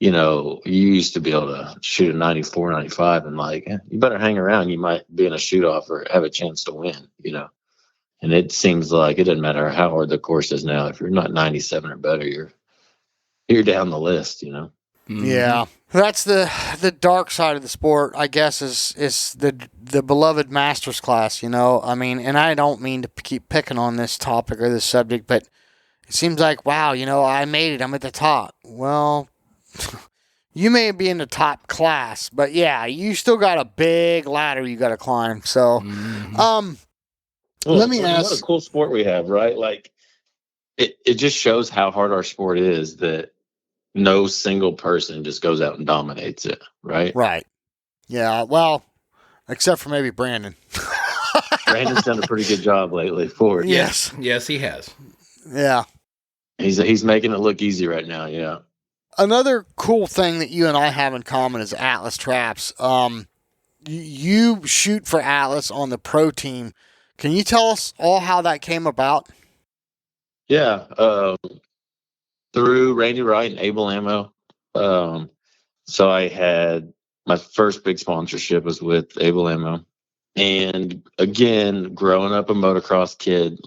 you used to be able to shoot a 94, 95 and like, you better hang around. You might be in a shoot off or have a chance to win, and it seems like it doesn't matter how hard the course is now. If you're not 97 or better, you're down the list, Mm-hmm. Yeah, that's the dark side of the sport, I guess, is the beloved masters class, and I don't mean to keep picking on this topic or this subject, but it seems like, wow, I made it, I'm at the top. Well, you may be in the top class, but yeah, you still got a big ladder you got to climb. So, let me ask. What a cool sport we have, right? Like, it just shows how hard our sport is that no single person just goes out and dominates it, right? Right. Yeah, well, except for maybe Brandon. Brandon's done a pretty good job lately for it. Yes. Yes, he has. Yeah. He's making it look easy right now, yeah. Another cool thing that you and I have in common is Atlas Traps. You shoot for Atlas on the pro team. Can you tell us all how that came about? Yeah, through Randy Wright and Able Ammo. So I had my first big sponsorship was with Able Ammo. And again, growing up a motocross kid,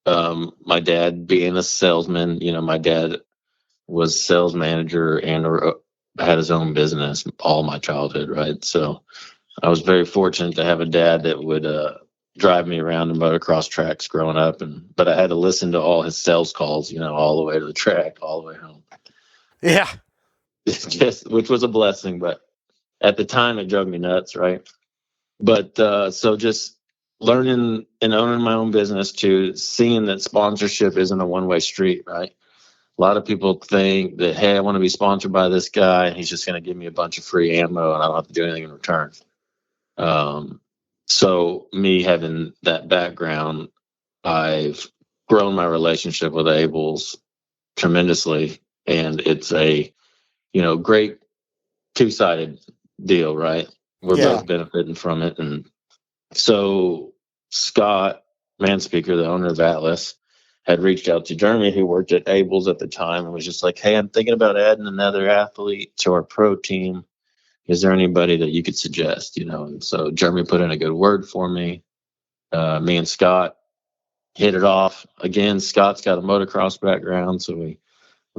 my dad being a salesman, my dad was sales manager and had his own business all my childhood, right? So I was very fortunate to have a dad that would drive me around the motocross tracks growing up, but I had to listen to all his sales calls, all the way to the track, all the way home. Yeah. Which was a blessing, but at the time it drove me nuts, right? But so just learning and owning my own business, to seeing that sponsorship isn't a one-way street, right? A lot of people think that, hey, I want to be sponsored by this guy, and he's just going to give me a bunch of free ammo, and I don't have to do anything in return. So me having that background, I've grown my relationship with Abels tremendously, and it's a, great two-sided deal, right? We're both benefiting from it. And so Scott Manspeaker, the owner of Atlas, had reached out to Jeremy, who worked at Abels at the time, and was just like, hey, I'm thinking about adding another athlete to our pro team. Is there anybody that you could suggest? And so Jeremy put in a good word for me. Me and Scott hit it off. Again, Scott's got a motocross background, so we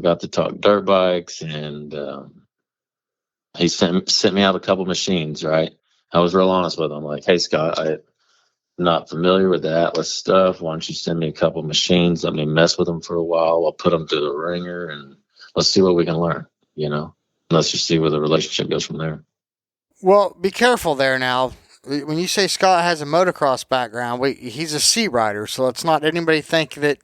got to talk dirt bikes, and he sent me out a couple machines, right? I was real honest with him, like, hey, Scott, I'm not familiar with the Atlas stuff. Why don't you send me a couple machines? Let me mess with them for a while. I'll put them through the ringer, and let's see what we can learn, Let's just see where the relationship goes from there. Well, be careful there now. When you say Scott has a motocross background, he's a sea rider, so let's not anybody think that,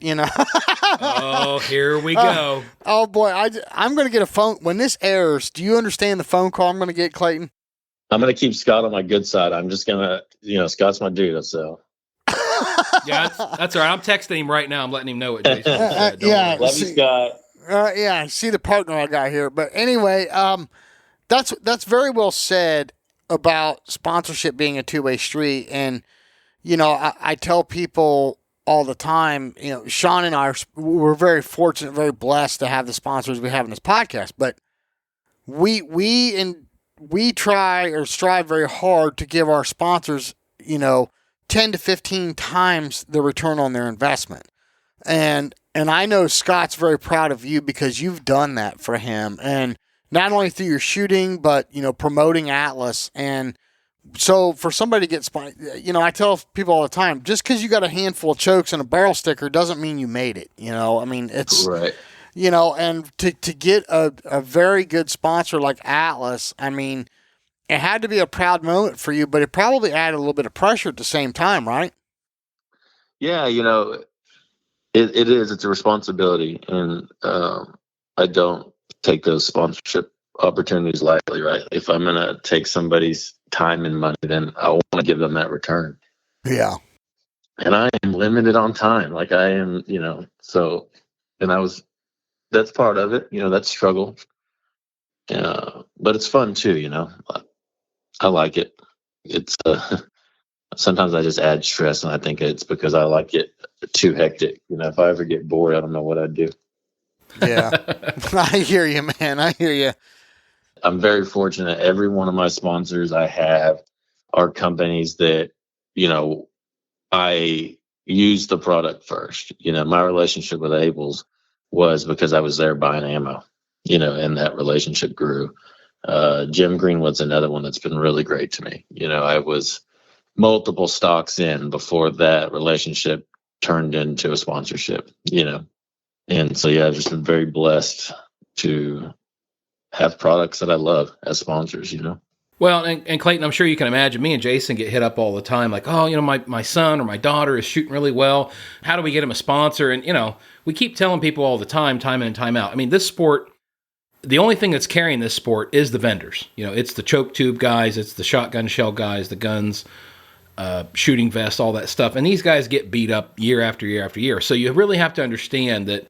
Oh, here we go. Oh, boy. I'm going to get a phone. When this airs, do you understand the phone call I'm going to get, Clayton? I'm going to keep Scott on my good side. I'm just going to, Scott's my dude, so. Yeah, that's all right. I'm texting him right now. I'm letting him know what Jason said. Love you, Scott. Yeah, see the partner I got here. But anyway, that's very well said about sponsorship being a two-way street. And, I tell people all the time, Sean and we're very fortunate, very blessed to have the sponsors we have in this podcast. But we try or strive very hard to give our sponsors, 10 to 15 times the return on their investment. And I know Scott's very proud of you because you've done that for him. And not only through your shooting, but, promoting Atlas. And so for somebody to get I tell people all the time, just because you got a handful of chokes and a barrel sticker doesn't mean you made it. It's right. And to get a very good sponsor like Atlas, it had to be a proud moment for you, but it probably added a little bit of pressure at the same time, right? Yeah, it is. It's a responsibility, and I don't take those sponsorship opportunities lightly, right? If I'm going to take somebody's time and money, then I want to give them that return. Yeah. And I am limited on time. Like I am, so, and that's part of it, that struggle. But it's fun too, I like it. It's, sometimes I just add stress, and I think it's because I like it too hectic. If I ever get bored, I don't know what I'd do. Yeah. I hear you, man. I hear you. I'm very fortunate. Every one of my sponsors I have are companies that, I use the product first. My relationship with Abels was because I was there buying ammo, and that relationship grew. Jim Greenwood's another one that's been really great to me. I was multiple stocks in before that relationship turned into a sponsorship, And so, I've just been very blessed to have products that I love as sponsors, Well, and Clayton, I'm sure you can imagine me and Jason get hit up all the time. Like, oh, my son or my daughter is shooting really well. How do we get him a sponsor? And, we keep telling people all the time in and time out. This sport, the only thing that's carrying this sport is the vendors. It's the choke tube guys, it's the shotgun shell guys, the guns, shooting vests, all that stuff. And these guys get beat up year after year after year. So you really have to understand that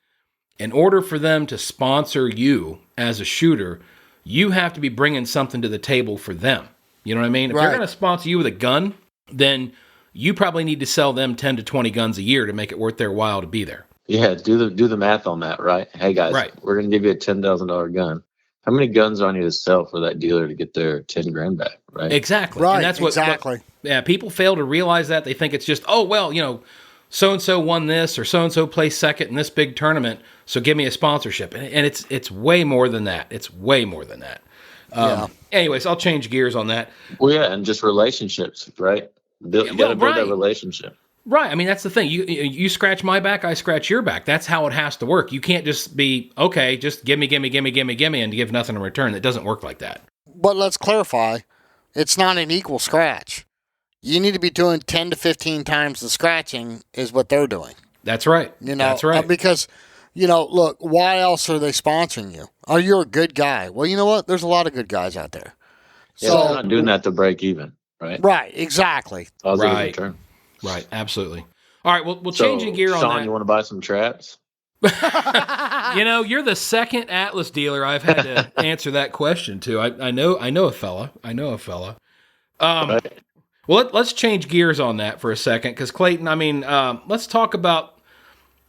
in order for them to sponsor you as a shooter, you have to be bringing something to the table for them. You know what I mean? If they're going to sponsor you with a gun, then you probably need to sell them 10 to 20 guns a year to make it worth their while to be there. Yeah, do the math on that, right? Hey guys, We're going to give you a $10,000 gun. how many guns do I need to sell for that dealer to get their 10 grand back? Right. Exactly. Right. And that's what, exactly. People fail to realize that. They think it's just, oh, well, so-and-so won this or so-and-so placed second in this big tournament, so give me a sponsorship. And it's way more than that. It's way more than that. Anyways, I'll change gears on that. Well, yeah, and just relationships, right? You got to build that relationship. Right. I mean, that's the thing. You scratch my back, I scratch your back. That's how it has to work. You can't just be, okay, just give me, and give nothing in return. It doesn't work like that. But let's clarify, it's not an equal scratch. You need to be doing 10 to 15 times the scratching is what they're doing. That's right. That's right. Because, look, why else are they sponsoring you? Oh, you're a good guy. Well, you know what? There's a lot of good guys out there. Yeah, so, they're not doing that to break even, right? Right, exactly. Positive return. Right, absolutely. All right, well, changing gear on that. Sean, you want to buy some traps? You're the second Atlas dealer I've had to answer that question to. I know a fella. Right. Well, let's change gears on that for a second, because Clayton, let's talk about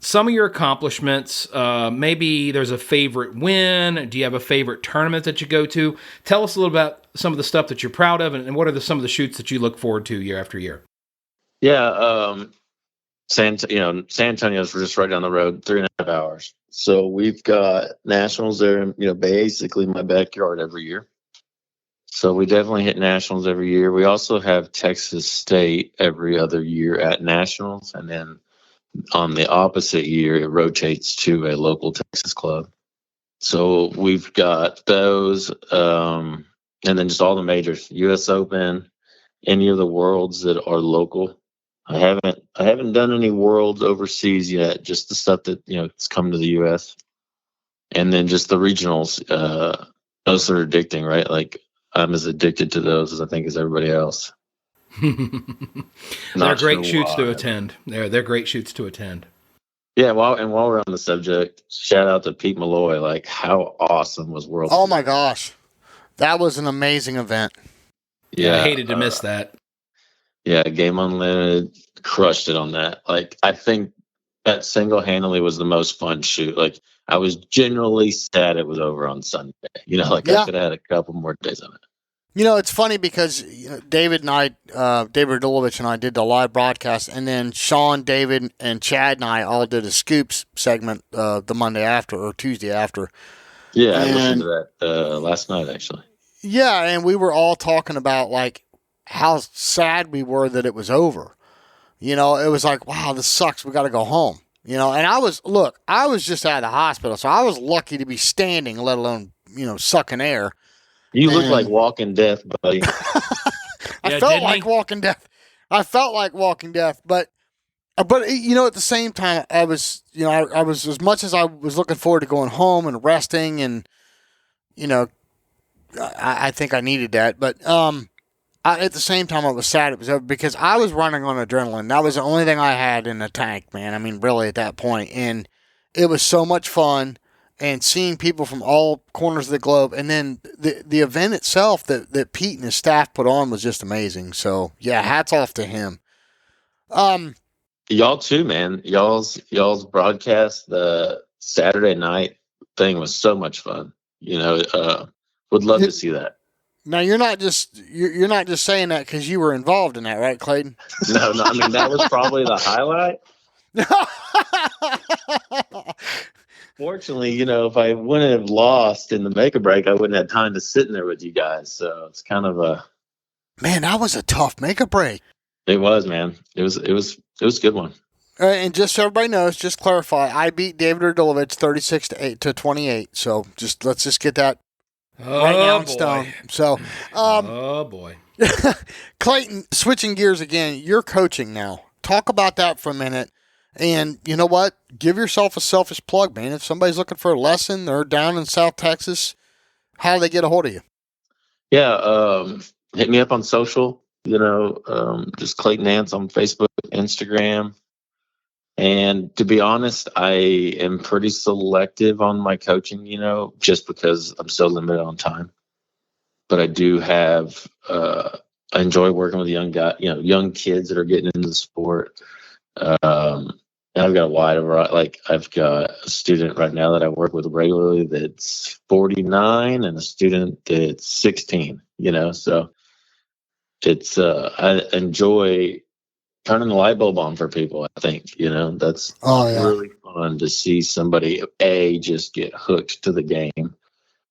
some of your accomplishments. Maybe there's a favorite win. Do you have a favorite tournament that you go to? Tell us a little about some of the stuff that you're proud of, and what are some of the shoots that you look forward to year after year? Yeah, San Antonio is just right down the road, 3.5 hours. So we've got nationals there, basically my backyard every year. So we definitely hit nationals every year. We also have Texas State every other year at nationals, and then on the opposite year, it rotates to a local Texas club. So we've got those, and then just all the majors, U.S. Open, any of the worlds that are local. I haven't done any worlds overseas yet, just the stuff that, it's come to the U.S. And then just the regionals, those are addicting, right? Like, I'm as addicted to those as I think as everybody else. They're great shoots to attend. They're great shoots to attend. Yeah, while we're on the subject, shout out to Pete Malloy. Like, how awesome was World? Oh my gosh, that was an amazing event. Yeah, I hated to miss that. Yeah, Game Unlimited crushed it on that. Like, I think that single-handedly was the most fun shoot. Like, I was generally sad it was over on Sunday. I could have had a couple more days on it. It's funny because David Radulovich and I did the live broadcast, and then Sean, David, and Chad and I all did a scoops segment the Monday after or Tuesday after. Yeah, I listened to that last night, actually. Yeah, and we were all talking about, like, how sad we were that it was over. It was like, wow, this sucks. We got to go home. And I was just out of the hospital, so I was lucky to be standing, let alone, sucking air. You look like walking death, buddy. I felt like walking death. But at the same time, I was as much as I was looking forward to going home and resting, and I think I needed that, but at the same time, I was sad it was over because I was running on adrenaline. That was the only thing I had in the tank, man. I mean, really, at that point. And it was so much fun, and seeing people from all corners of the globe. And then the event itself that Pete and his staff put on was just amazing. So, yeah, hats off to him. Y'all too, man. Y'all's broadcast, the Saturday night thing was so much fun. Would love to see that. Now you're not just saying that because you were involved in that, right, Clayton? No. I mean, that was probably the highlight. Fortunately, if I wouldn't have lost in the make or break, I wouldn't have time to sit in there with you guys. So it's kind of a that was a tough make or break. It was, man. It was a good one. And just so everybody knows, just clarify, I beat David Radulovich 36-28. So let's just get that. Right now in stone. So, oh boy, Clayton, switching gears again, you're coaching now. Talk about that for a minute. And you know what? Give yourself a selfish plug, man. If somebody's looking for a lesson, they're down in South Texas, how do they get a hold of you? Yeah, hit me up on social. Just Clayton Nance on Facebook, Instagram. And to be honest, I am pretty selective on my coaching, just because I'm so limited on time. But I do have, I enjoy working with young kids that are getting into the sport. And And I've got a wide variety. Like I've got a student right now that I work with regularly that's 49 and a student that's 16, so it's, I enjoy turning the light bulb on for people. I think, that's really fun to see somebody just get hooked to the game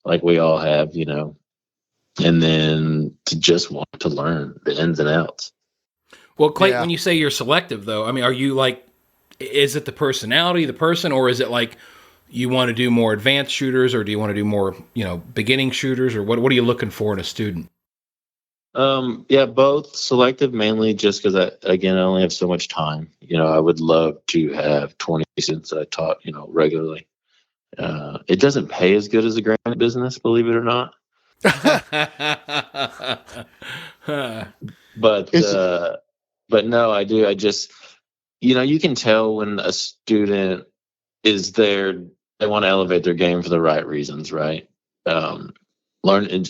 like we all have, and then to just want to learn the ins and outs. Well, Clayton, when you say you're selective, though, I mean, are you like, is it the personality of the person, or is it like you want to do more advanced shooters, or do you want to do more, beginning shooters, or what are you looking for in a student? Both. Selective mainly just because I only have so much time. I would love to have 20 students that I taught, regularly. It doesn't pay as good as a granite business, believe it or not. But no, I do. I just, you can tell when a student is there, they want to elevate their game for the right reasons, right? Learning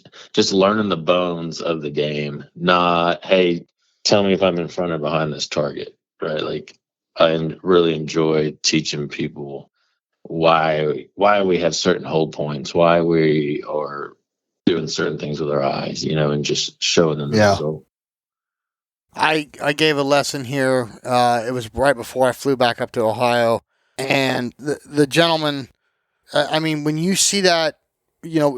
the bones of the game, not, hey, tell me if I'm in front or behind this target, right? Like, I really enjoy teaching people why we have certain hold points, why we are doing certain things with our eyes, and just showing them the result. I gave a lesson here. It was right before I flew back up to Ohio, and the gentleman, I mean, when you see that,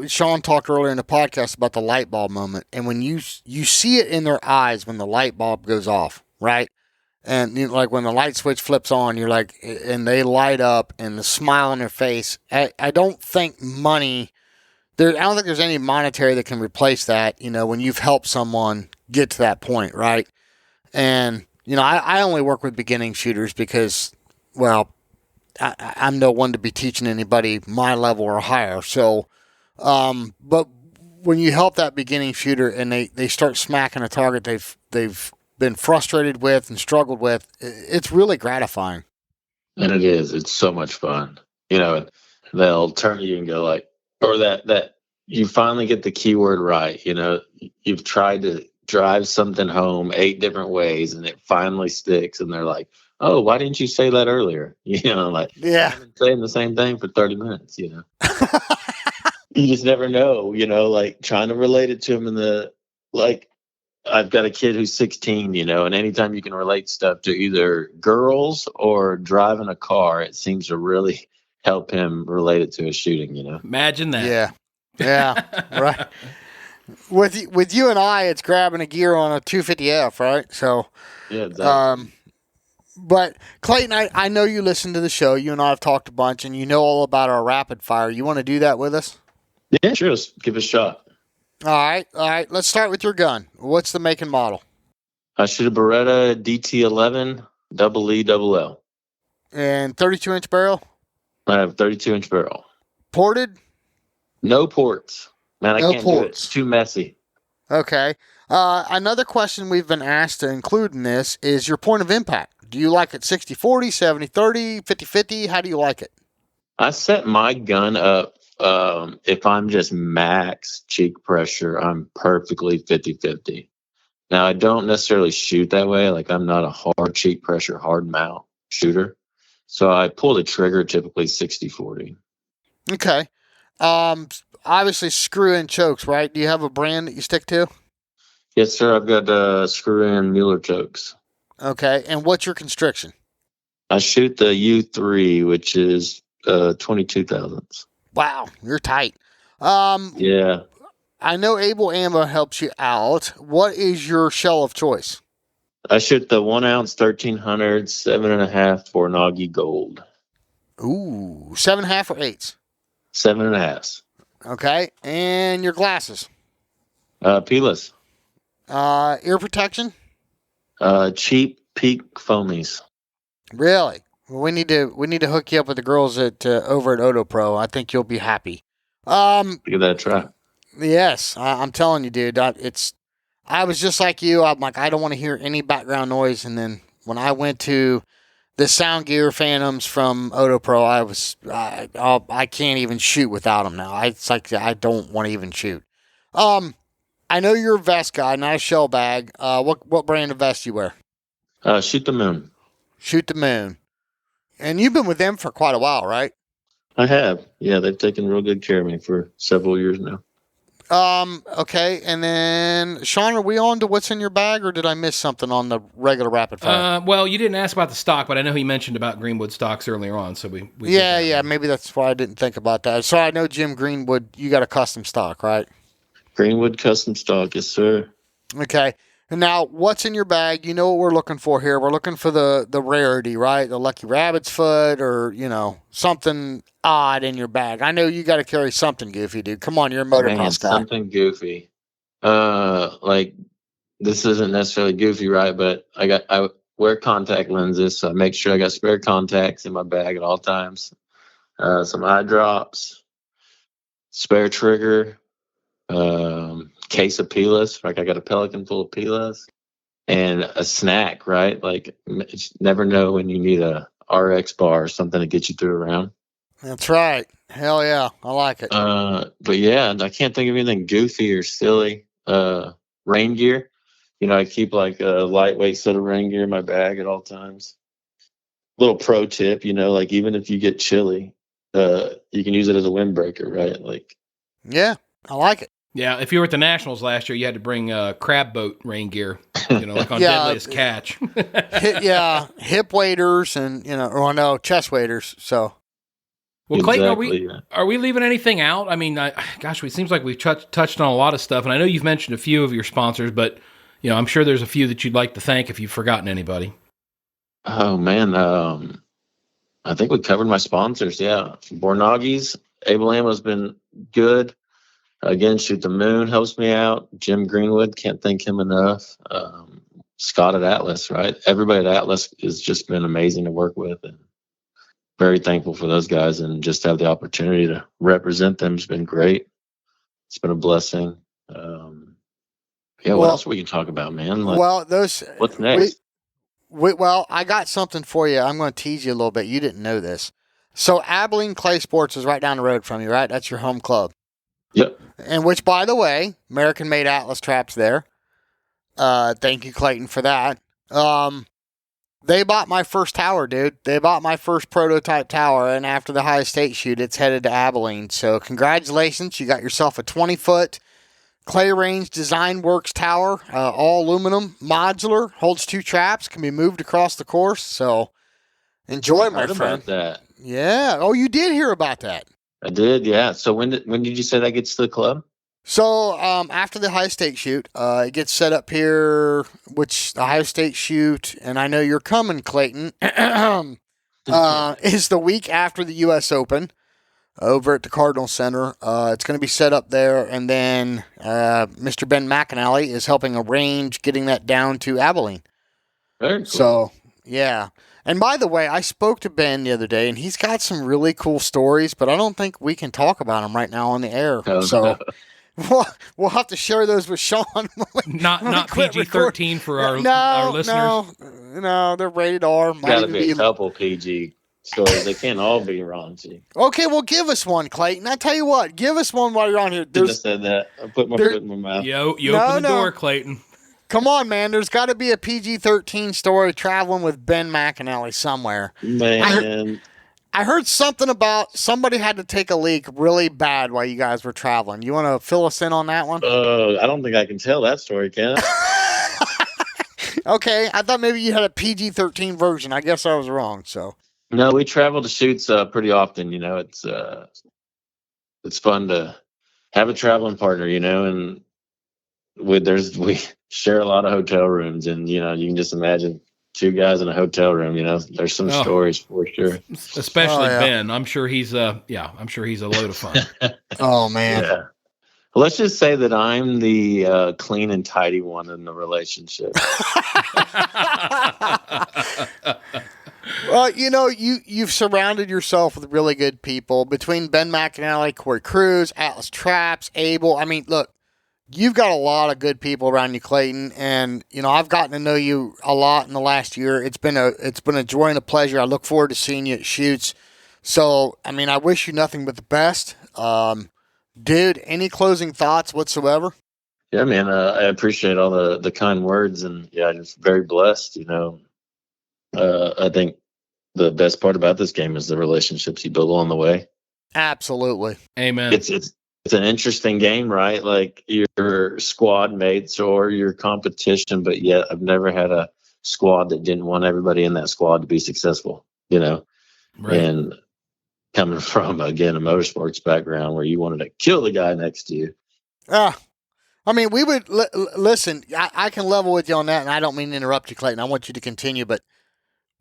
Sean talked earlier in the podcast about the light bulb moment, and when you see it in their eyes when the light bulb goes off, right? And like when the light switch flips on, you're like, and they light up, and the smile on their face. I don't think money. I don't think there's any monetary that can replace that. When you've helped someone get to that point, right? And I only work with beginning shooters because, well, I'm no one to be teaching anybody my level or higher. So, but when you help that beginning shooter and they start smacking a target they've been frustrated with and struggled with, it's really gratifying. And it is. It's so much fun. They'll turn to you and go like, or that you finally get the keyword right. You've tried to drive something home 8 different ways and it finally sticks, and they're like, oh, why didn't you say that earlier? I've been saying the same thing for 30 minutes, You just never know, like trying to relate it to them I've got a kid who's 16, and anytime you can relate stuff to either girls or driving a car, it seems to really help him relate it to his shooting, Imagine that. Yeah, right. With you and I, it's grabbing a gear on a 250F, right? So, yeah, exactly. But Clayton, I know you listen to the show. You and I have talked a bunch, and you know all about our rapid fire. You want to do that with us? Yeah, sure. Let's give it a shot. All right. Let's start with your gun. What's the make and model? I shoot a Beretta DT11 EE-LL. And 32-inch barrel? I have 32-inch barrel. Ported? No ports. Man, I can't do it. It's too messy. Okay. Another question we've been asked to include in this is your point of impact. Do you like it 60-40, 70-30, 50-50? How do you like it? I set my gun up. If I'm just max cheek pressure, I'm perfectly 50-50. Now, I don't necessarily shoot that way. Like, I'm not a hard cheek pressure, hard mount shooter. So I pull the trigger typically 60-40. Okay. Obviously, screw-in chokes, right? Do you have a brand that you stick to? Yes, sir. I've got screw-in Mueller chokes. Okay. And what's your constriction? I shoot the U3, which is 22 thousandths. Wow, you're tight. Yeah. I know Able Ammo helps you out. What is your shell of choice? I shoot the 1 ounce 1300 7.5 for Nagi Gold. Ooh, 7.5 or 8s? 7.5. Okay, and your glasses? Peeless. Ear protection? Cheap Peak Foamies. Really? Well, we need to hook you up with the girls at over at Auto Pro. I think you'll be happy. Give that a try. Yes, I'm telling you, dude. I was just like you. I'm like, I don't want to hear any background noise. And then when I went to the Sound Gear Phantoms from Auto Pro, I can't even shoot without them now. It's like I don't want to even shoot. I know you're a vest guy, not a shell bag. What brand of vest you wear? Shoot the Moon. Shoot the Moon. And you've been with them for quite a while, right? I have. Yeah, they've taken real good care of me for several years now. Okay. And then, Sean, are we on to what's in your bag, or did I miss something on the regular rapid fire? Well, you didn't ask about the stock, but I know he mentioned about Greenwood stocks earlier on, so we yeah, maybe that's why I didn't think about that. So I know Jim Greenwood, you got a custom stock, right? Greenwood custom stock, yes, sir. Okay. And now, what's in your bag? You know what we're looking for here. We're looking for the rarity, right? The lucky rabbit's foot, or, something odd in your bag. I know you got to carry something goofy, dude. Come on, you're a motocross guy. Something goofy. Like, this isn't necessarily goofy, right? But I wear contact lenses, so I make sure I got spare contacts in my bag at all times. Some eye drops, spare trigger, case of Pilas, like I got a Pelican full of Pilas, and a snack, right? Like, you never know when you need a RX bar or something to get you through a round. That's right. Hell yeah. I like it. But yeah, I can't think of anything goofy or silly. Rain gear. I keep like a lightweight set of rain gear in my bag at all times. Little pro tip, like even if you get chilly, you can use it as a windbreaker, right? Like, yeah, I like it. Yeah, if you were at the Nationals last year, you had to bring crab boat rain gear, like on Deadliest Catch. Hip waders and, chest waders. So, well, Clayton, exactly, are we leaving anything out? I mean, it seems like we've touched on a lot of stuff, and I know you've mentioned a few of your sponsors, but I'm sure there's a few that you'd like to thank if you've forgotten anybody. Oh man, I think we covered my sponsors. Yeah, Bornagi's, Able Ammo's been good. Again, Shoot the Moon helps me out. Jim Greenwood, can't thank him enough. Scott at Atlas, right? Everybody at Atlas has just been amazing to work with, and very thankful for those guys, and just have the opportunity to represent them has been great. It's been a blessing. What else we can talk about, man? What's next? Well, I got something for you. I'm going to tease you a little bit. You didn't know this. So Abilene Clay Sports is right down the road from you, right? That's your home club. Yep. And which, by the way, American-made Atlas traps there. Thank you, Clayton, for that. They bought my first tower, dude. They bought my first prototype tower, and after the Ohio State shoot, it's headed to Abilene. So congratulations. You got yourself a 20-foot Clay Range Design Works tower, all aluminum, modular, holds 2 traps, can be moved across the course. So enjoy, my friend. About that. Yeah. Oh, you did hear about that. I did, yeah. So when did you say that gets to the club? So after the Ohio State shoot, it gets set up here, which the Ohio State shoot, and I know you're coming, Clayton, is the week after the U.S. Open over at the Cardinal Center. It's going to be set up there, and then Mr. Ben McAnally is helping arrange getting that down to Abilene. Very cool. So, yeah. And by the way, I spoke to Ben the other day, and he's got some really cool stories, but I don't think we can talk about them right now on the air. We'll have to share those with Sean. Not PG-13 for our listeners. No, they're rated R. Got to be a couple PG stories. They can't all be raunchy. Okay, well, give us one, Clayton. I tell you what, give us one while you're on here. I said that. I put my foot in my mouth. You open the door, Clayton. Come on, man. There's got to be a PG-13 story traveling with Ben McAnally somewhere. Man. I heard something about somebody had to take a leak really bad while you guys were traveling. You want to fill us in on that one? I don't think I can tell that story, can I? Okay. I thought maybe you had a PG-13 version. I guess I was wrong, so. No, we travel to shoots pretty often. It's fun to have a traveling partner, and we share a lot of hotel rooms, and you can just imagine 2 guys in a hotel room. There's some stories for sure. Especially Ben. I'm sure he's a load of fun. Oh man. Yeah. Let's just say that I'm the clean and tidy one in the relationship. Well, you've surrounded yourself with really good people between Ben McAnally, Corey Cruz, Atlas Traps, Abel. I mean, look. You've got a lot of good people around you, Clayton, and I've gotten to know you a lot in the last year. It's been a joy and a pleasure. I look forward to seeing you at shoots. So, I wish you nothing but the best. Dude, any closing thoughts whatsoever? Yeah, man, I appreciate all the kind words, and yeah, I'm just very blessed. I think the best part about this game is the relationships you build along the way. Absolutely. Amen. It's an interesting game, right? Like your squad mates or your competition, but yet I've never had a squad that didn't want everybody in that squad to be successful, Right. And coming from, again, a motorsports background where you wanted to kill the guy next to you. I mean, we would listen. I can level with you on that, and I don't mean to interrupt you, Clayton. I want you to continue, but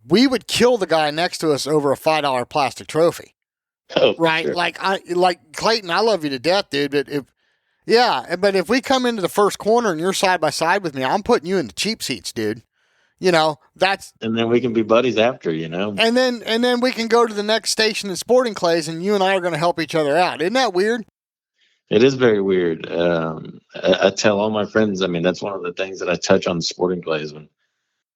we would kill the guy next to us over a $5 plastic trophy. Oh, right? sure. Like Clayton, I love you to death, dude. But if we come into the first corner and you're side by side with me, I'm putting you in the cheap seats, dude. That's. And then we can be buddies after, And then we can go to the next station in Sporting Clays, and you and I are going to help each other out. Isn't that weird? It is very weird. I tell all my friends, I mean, that's one of the things that I touch on the Sporting Clays when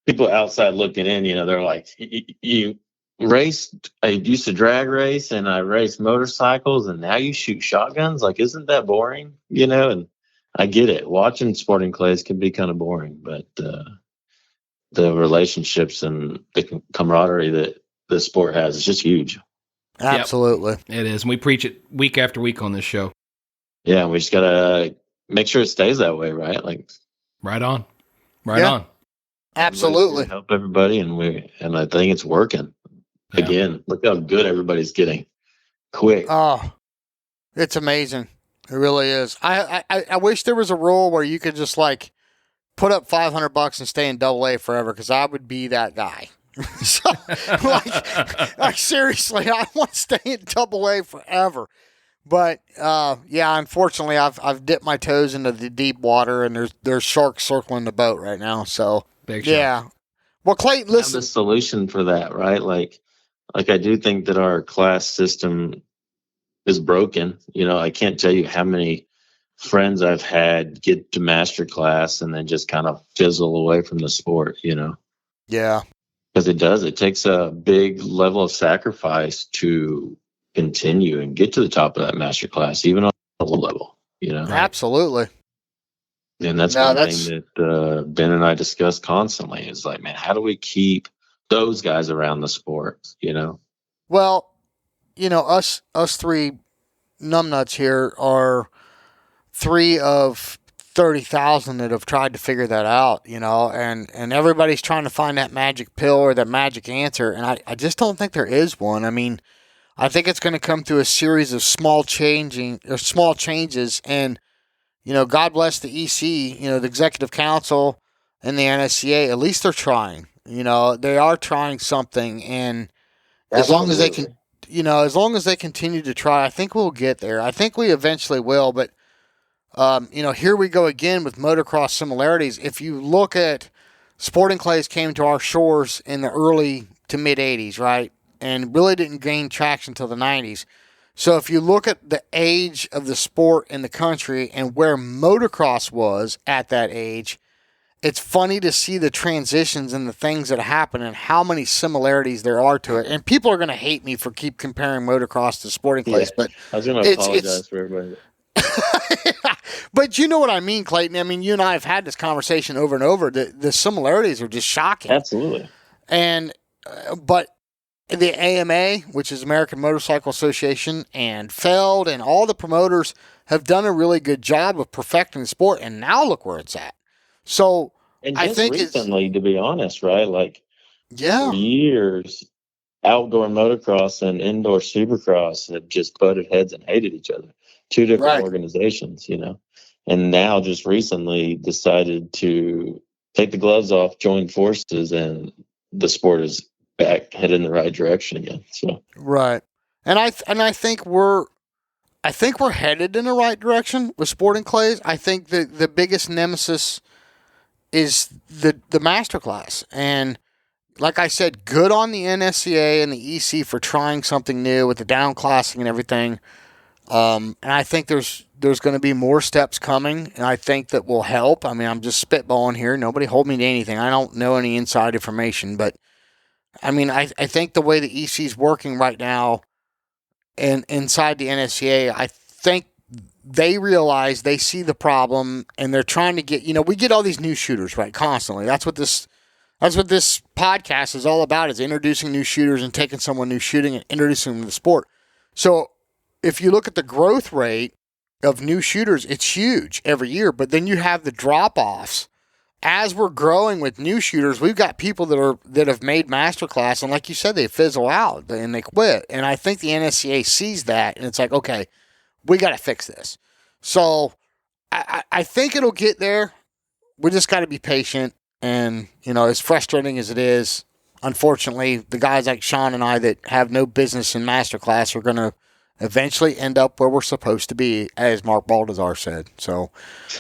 people outside looking in, they're like, you raced, I used to drag race and I raced motorcycles and now you shoot shotguns. Like, isn't that boring? And I get it. Watching Sporting Clays can be kind of boring, but the relationships and the camaraderie that the sport has is just huge. Absolutely. Yep, it is. And we preach it week after week on this show. Yeah. We just got to make sure it stays that way, right? Like, right on. Right on. Absolutely. Help everybody. And I think it's working. Yeah. Again, look how good everybody's getting quick. Oh, it's amazing. It really is. I wish there was a rule where you could just like put up $500 and stay in AA forever, because I would be that guy. So, like seriously, I want to stay in AA forever. But unfortunately, I've dipped my toes into the deep water, and there's sharks circling the boat right now. So big shark. Well, Clayton, listen. I have the solution for that, right? Like I do think that our class system is broken. I can't tell you how many friends I've had get to master class and then just kind of fizzle away from the sport, Yeah. Because it does. It takes a big level of sacrifice to continue and get to the top of that master class, even on a low level, Absolutely. And that's one thing that Ben and I discuss constantly is like, man, how do we keep those guys around the sport, Well, us three numbnuts here are 3 of 30,000 that have tried to figure that out, and everybody's trying to find that magic pill or that magic answer, and I just don't think there is one. I mean, I think it's going to come through a series of small changes, and God bless the EC, the Executive Council and the NSCA. At least they're trying. They are trying something, and as long as they can, as long as they continue to try, I think we'll get there. I think we eventually will. But here we go again with motocross similarities. If you look at Sporting Clays came to our shores in the early to mid 80s, right? And really didn't gain traction until the 90s. So if you look at the age of the sport in the country and where motocross was at that age, it's funny to see the transitions and the things that happen and how many similarities there are to it. And people are going to hate me for keep comparing motocross to Sporting Clays, but I was going to apologize for everybody. But you know what I mean, Clayton. I mean, you and I have had this conversation over and over. The similarities are just shocking. Absolutely. And but the AMA, which is American Motorcycle Association, and Feld and all the promoters have done a really good job of perfecting the sport, and now look where it's at. So and I think recently, to be honest, right? Like, for years, outdoor motocross and indoor supercross have just butted heads and hated each other. Two different organizations, and now just recently decided to take the gloves off, join forces, and the sport is back headed in the right direction again. So and I think we're headed in the right direction with Sporting Clays. I think the biggest nemesis is the masterclass, and like I said, good on the NSCA and the EC for trying something new with the downclassing and everything. And I think there's going to be more steps coming, and I think that will help. I mean, I'm just spitballing here. Nobody hold me to anything. I don't know any inside information, but I mean, I think the way the EC is working right now and inside the NSCA, I think they realize they see the problem, and they're trying to get, we get all these new shooters, right? Constantly. That's That's what this podcast is all about, is introducing new shooters and taking someone new shooting and introducing them to the sport. So if you look at the growth rate of new shooters, it's huge every year. But then you have the drop-offs. As we're growing with new shooters, we've got people that have made masterclass, and like you said, they fizzle out and they quit. And I think the NSCA sees that, and it's like, okay, we got to fix this. So I think it'll get there. We just got to be patient. And, as frustrating as it is, unfortunately, the guys like Sean and I that have no business in masterclass are going to eventually end up where we're supposed to be, as Mark Baltazar said. So,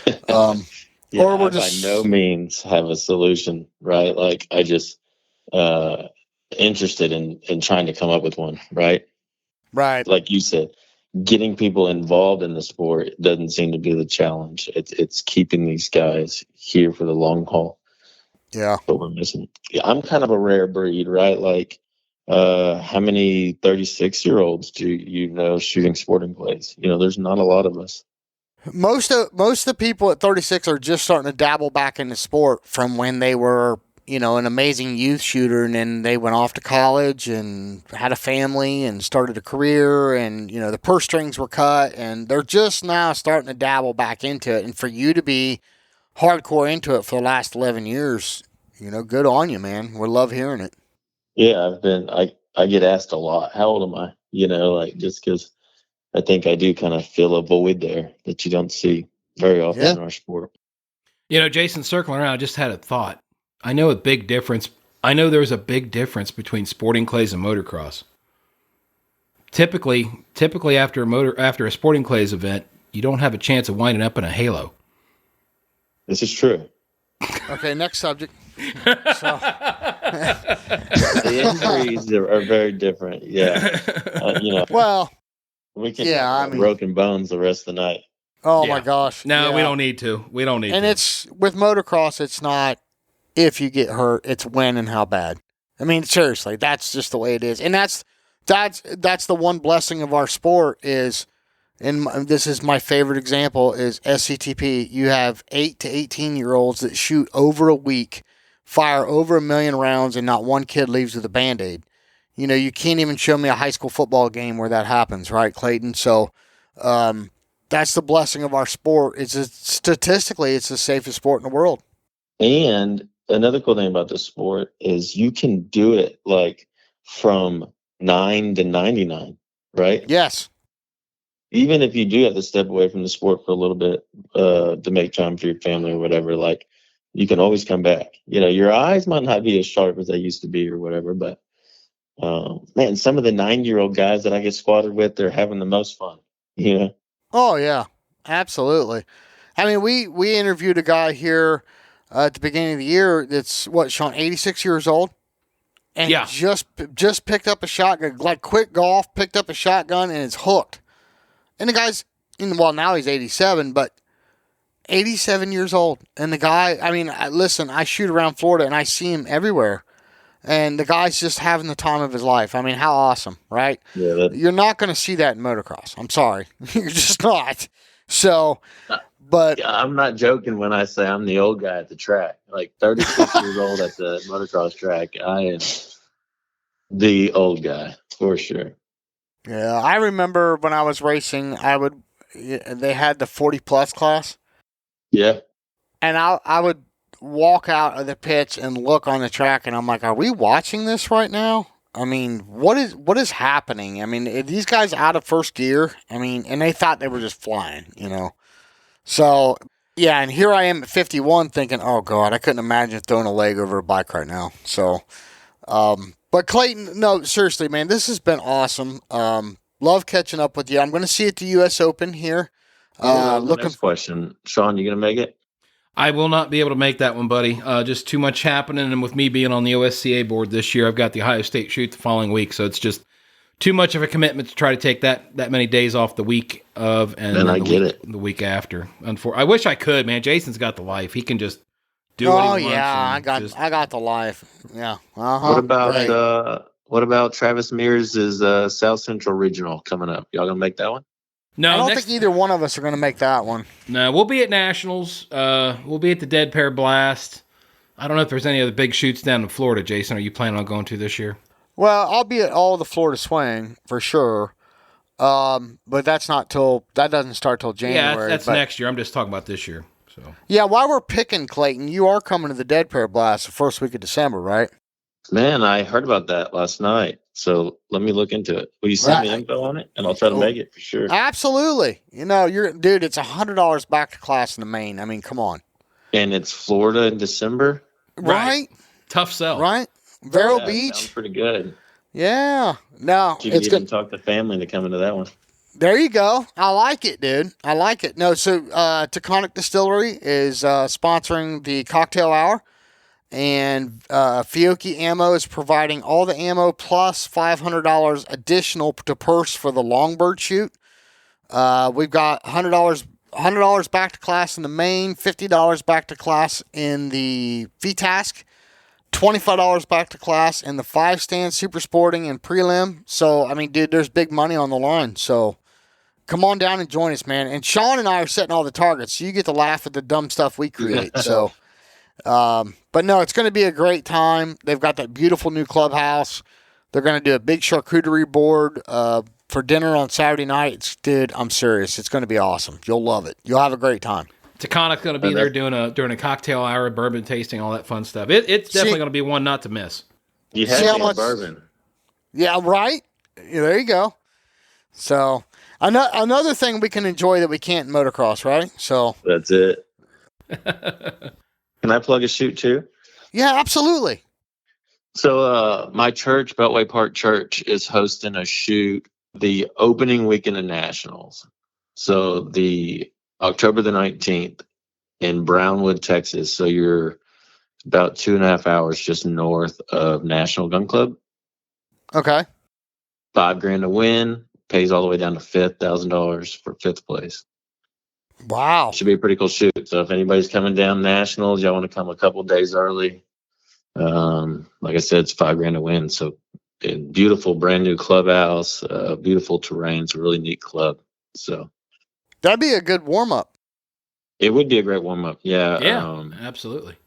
Yeah, or we're I just by no means have a solution, right? Like, I just interested in trying to come up with one, right? right. Like you said, getting people involved in the sport doesn't seem to be the challenge. It's keeping these guys here for the long haul. Yeah. But we're missing. Yeah, I'm kind of a rare breed, right? Like, how many 36-year-olds do you know shooting sporting clays? There's not a lot of us. Most of the people at 36 are just starting to dabble back into sport from when they were, an amazing youth shooter, and then they went off to college and had a family and started a career, and the purse strings were cut, and they're just now starting to dabble back into it. And for you to be hardcore into it for the last 11 years, good on you, man. We love hearing it. Yeah, I get asked a lot, how old am I? Just because I think I do kind of fill a void there that you don't see very often in our sport. Jason, circling around, I just had a thought. I know there's a big difference between sporting clays and motocross. Typically after a sporting clays event, you don't have a chance of winding up in a halo. This is true. Okay, next subject. So. The injuries are very different. Yeah. Well, we can have broken bones the rest of the night. Oh my gosh. No, we don't need to. And it's with motocross, it's not if you get hurt, it's when and how bad. I mean, seriously, that's just the way it is. And that's the one blessing of our sport is, and this is my favorite example, is SCTP. You have 8 to 18-year-olds that shoot over a week, fire over 1 million rounds, and not one kid leaves with a Band-Aid. You can't even show me a high school football game where that happens, right, Clayton? So that's the blessing of our sport. Statistically, it's the safest sport in the world. And another cool thing about this sport is you can do it like from 9 to 99, right? Yes. Even if you do have to step away from the sport for a little bit to make time for your family or whatever, like, you can always come back. Your eyes might not be as sharp as they used to be or whatever, but man, some of the 9-year-old guys that I get squatted with, they're having the most fun. Oh yeah, absolutely. I mean, we interviewed a guy here at the beginning of the year that's Sean, 86 years old, and just picked up a shotgun, like quit golf, picked up a shotgun, and it's hooked. And the guy's now he's 87, but 87 years old, and the guy. I mean, listen, I shoot around Florida, and I see him everywhere. And the guy's just having the time of his life. I mean, how awesome, right? Yeah, you're not going to see that in motocross. I'm sorry. You're just not. So, but... I'm not joking when I say I'm the old guy at the track. Like, 36 years old at the motocross track. I am the old guy, for sure. Yeah, I remember when I was racing, they had the 40-plus class. Yeah. And I would walk out of the pits and look on the track, and I'm like, are we watching this right now? I mean, what is happening? I mean, are these guys out of first gear? I mean, and they thought they were just flying, So, yeah, and here I am at 51 thinking, oh, God, I couldn't imagine throwing a leg over a bike right now. So, but Clayton, no, seriously, man, this has been awesome. Love catching up with you. I'm going to see you at the U.S. Open here. Next question. Sean, you going to make it? I will not be able to make that one, buddy. Just too much happening, and with me being on the OSCA board this year, I've got the Ohio State shoot the following week, so it's just too much of a commitment to try to take that many days off the week of, and then the week after. I wish I could, man. Jason's got the life; he can just do what he wants. Oh yeah, I got the life. Yeah. What about Travis Mears' South Central Regional coming up? Y'all gonna make that one? No, I don't think either one of us are going to make that one. No, we'll be at Nationals. We'll be at the Dead Pair Blast. I don't know if there's any other big shoots down in Florida, Jason. Are you planning on going to this year? Well, I'll be at all the Florida Swing for sure. But that doesn't start till January. Yeah, that's next year. I'm just talking about this year. So yeah, while we're picking, Clayton, you are coming to the Dead Pair Blast the first week of December, right? Man, I heard about that last night. So let me look into it. Will you send me info on it? And I'll try to make it for sure. Absolutely. You know, dude, it's $100 back to class in the main. I mean, come on. And it's Florida in December? Right? Tough sell. Right? Vero Yeah, Beach. sounds pretty good. Yeah. No, You can even talk the family into coming to that one. There you go. I like it, dude. I like it. No, so Taconic Distillery is sponsoring the cocktail hour. And Fiocchi Ammo is providing all the ammo plus $500 additional to purse for the Longbird shoot. We've got $100 back to class in the main, $50 back to class in the VTask, $25 back to class in the 5-stand super sporting and prelim. So, I mean, dude, there's big money on the line. So come on down and join us, man. And Sean and I are setting all the targets, so you get to laugh at the dumb stuff we create. So, but no, it's going to be a great time. They've got that beautiful new clubhouse. They're going to do a big charcuterie board for dinner on Saturday night. Dude, I'm serious. It's going to be awesome. You'll love it. You'll have a great time. Taconic's going to be there doing a cocktail hour, bourbon tasting, all that fun stuff. It's definitely going to be one not to miss. You have bourbon. Yeah, right? Yeah, there you go. So, another thing we can enjoy that we can't in motocross, right? So that's it. Can I plug a shoot too? Yeah, absolutely. So my church, Beltway Park Church, is hosting a shoot the opening weekend of Nationals. So the October the 19th in Brownwood, Texas. So you're about 2.5 hours just north of National Gun Club. Okay. $5,000 to win, pays all the way down to $5,000 for 5th place. Wow. Should be a pretty cool shoot. So if anybody's coming down Nationals, y'all want to come a couple days early. Like I said, it's $5,000 to win. So beautiful brand new clubhouse, beautiful terrain. It's a really neat club. So that'd be a good warm up. It would be a great warm up. Yeah. Yeah, absolutely.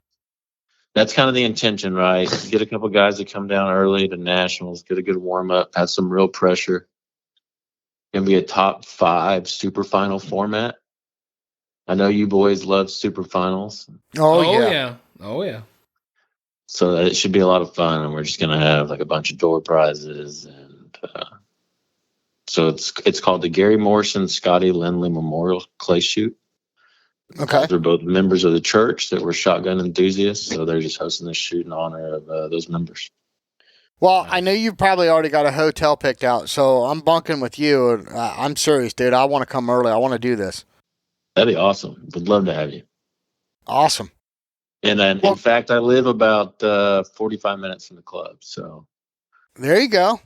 That's kind of the intention, right? Get a couple guys that come down early to Nationals, get a good warm up, have some real pressure. Gonna be a top 5 super final format. I know you boys love super finals. Oh yeah. Oh yeah. So it should be a lot of fun, and we're just gonna have like a bunch of door prizes, and so it's called the Gary Morrison Scotty Lindley Memorial Clay Shoot. Okay. They're both members of the church that were shotgun enthusiasts, so they're just hosting this shoot in honor of those members. Well, I know you've probably already got a hotel picked out, so I'm bunking with you. I'm serious, dude. I want to come early. I want to do this. That'd be awesome. Would love to have you. Awesome. And then, in fact, I live about 45 minutes from the club. So there you go.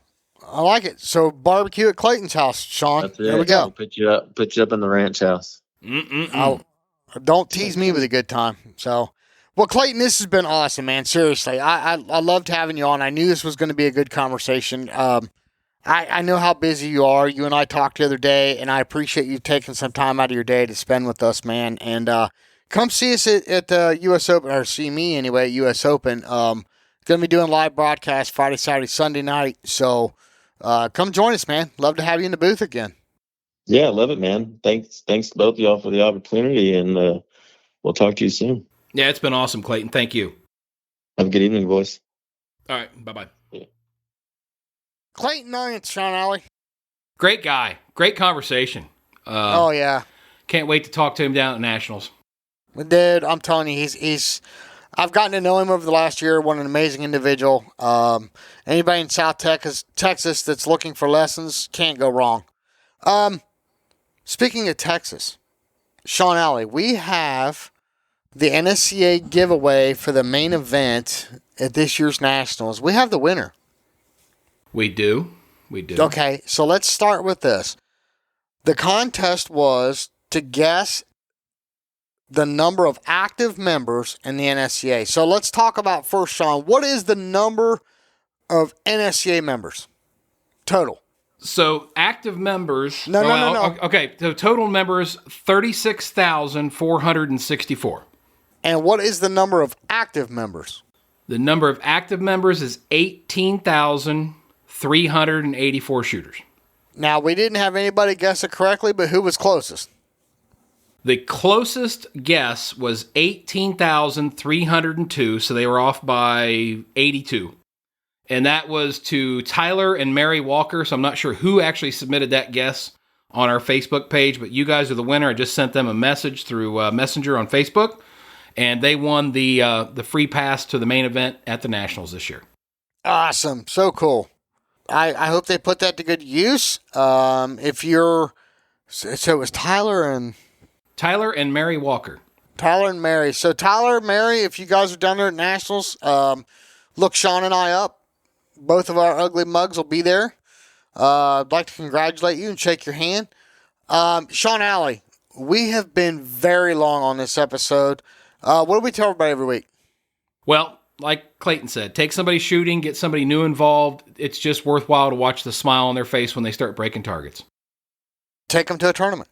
I like it. So barbecue at Clayton's house, Sean. That's it. There we go. I'll put you up in the ranch house. Don't tease me with a good time. So, well, Clayton, this has been awesome, man. Seriously, I loved having you on. I knew this was going to be a good conversation. I know how busy you are. You and I talked the other day, and I appreciate you taking some time out of your day to spend with us, man. And come see us at the U.S. Open, or see me anyway at U.S. Open. Going to be doing live broadcasts Friday, Saturday, Sunday night. So come join us, man. Love to have you in the booth again. Yeah, I love it, man. Thanks to both of y'all for the opportunity, and we'll talk to you soon. Yeah, it's been awesome, Clayton. Thank you. Have a good evening, boys. All right, bye-bye. Yeah. Clayton Nance, Sean Alley. Great guy. Great conversation. Oh, yeah. Can't wait to talk to him down at Nationals. Dude, I'm telling you, he's I've gotten to know him over the last year. What an amazing individual. Anybody in South Texas that's looking for lessons, can't go wrong. Speaking of Texas, Sean Alley, we have the NSCA giveaway for the main event at this year's Nationals. We have the winner. We do. Okay, so let's start with this. The contest was to guess the number of active members in the NSCA. So let's talk about first, Sean. What is the number of NSCA members total? So active members. No. Okay, so total members 36,464. And what is the number of active members? The number of active members is 18,384 shooters. Now, we didn't have anybody guess it correctly, but who was closest? The closest guess was 18,302, so they were off by 82. And that was to Tyler and Mary Walker, so I'm not sure who actually submitted that guess on our Facebook page, but you guys are the winner. I just sent them a message through Messenger on Facebook, and they won the free pass to the main event at the Nationals this year. Awesome. So cool. I hope they put that to good use. So it was Tyler and Mary Walker. Tyler and Mary. So Tyler and Mary, if you guys are down there at Nationals, look Sean and I up. Both of our ugly mugs will be there. I'd like to congratulate you and shake your hand. Sean Alley, we have been very long on this episode. What do we tell everybody every week? Well, like Clayton said, take somebody shooting, get somebody new involved. It's just worthwhile to watch the smile on their face when they start breaking targets. Take them to a tournament.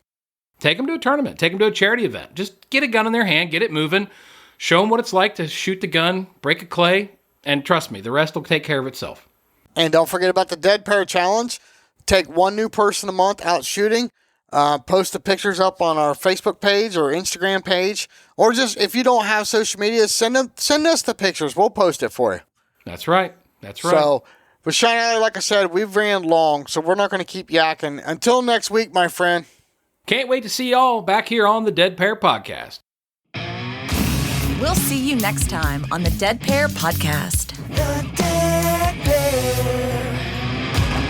Take them to a tournament. Take them to a charity event. Just get a gun in their hand, get it moving, show them what it's like to shoot the gun, break a clay, and trust me, the rest will take care of itself. And don't forget about the Dead Pair Challenge. Take one new person a month out shooting. Post the pictures up on our Facebook page or Instagram page. Or just, if you don't have social media, send us the pictures. We'll post it for you. That's right. That's right. So, with Sean Alley, like I said, we've ran long, so we're not going to keep yakking. Until next week, my friend. Can't wait to see y'all back here on the Dead Pair Podcast. We'll see you next time on the Dead Pair Podcast. The Dead Pair.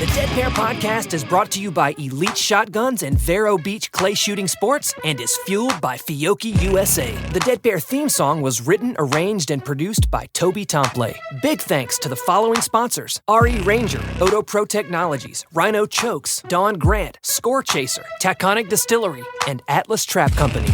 The Dead Pair Podcast is brought to you by Elite Shotguns and Vero Beach Clay Shooting Sports and is fueled by Fiocchi USA. The Dead Pair theme song was written, arranged, and produced by Toby Tomplay. Big thanks to the following sponsors: RE Ranger, Odo Pro Technologies, Rhino Chokes, Dawn Grant, Score Chaser, Taconic Distillery, and Atlas Trap Company.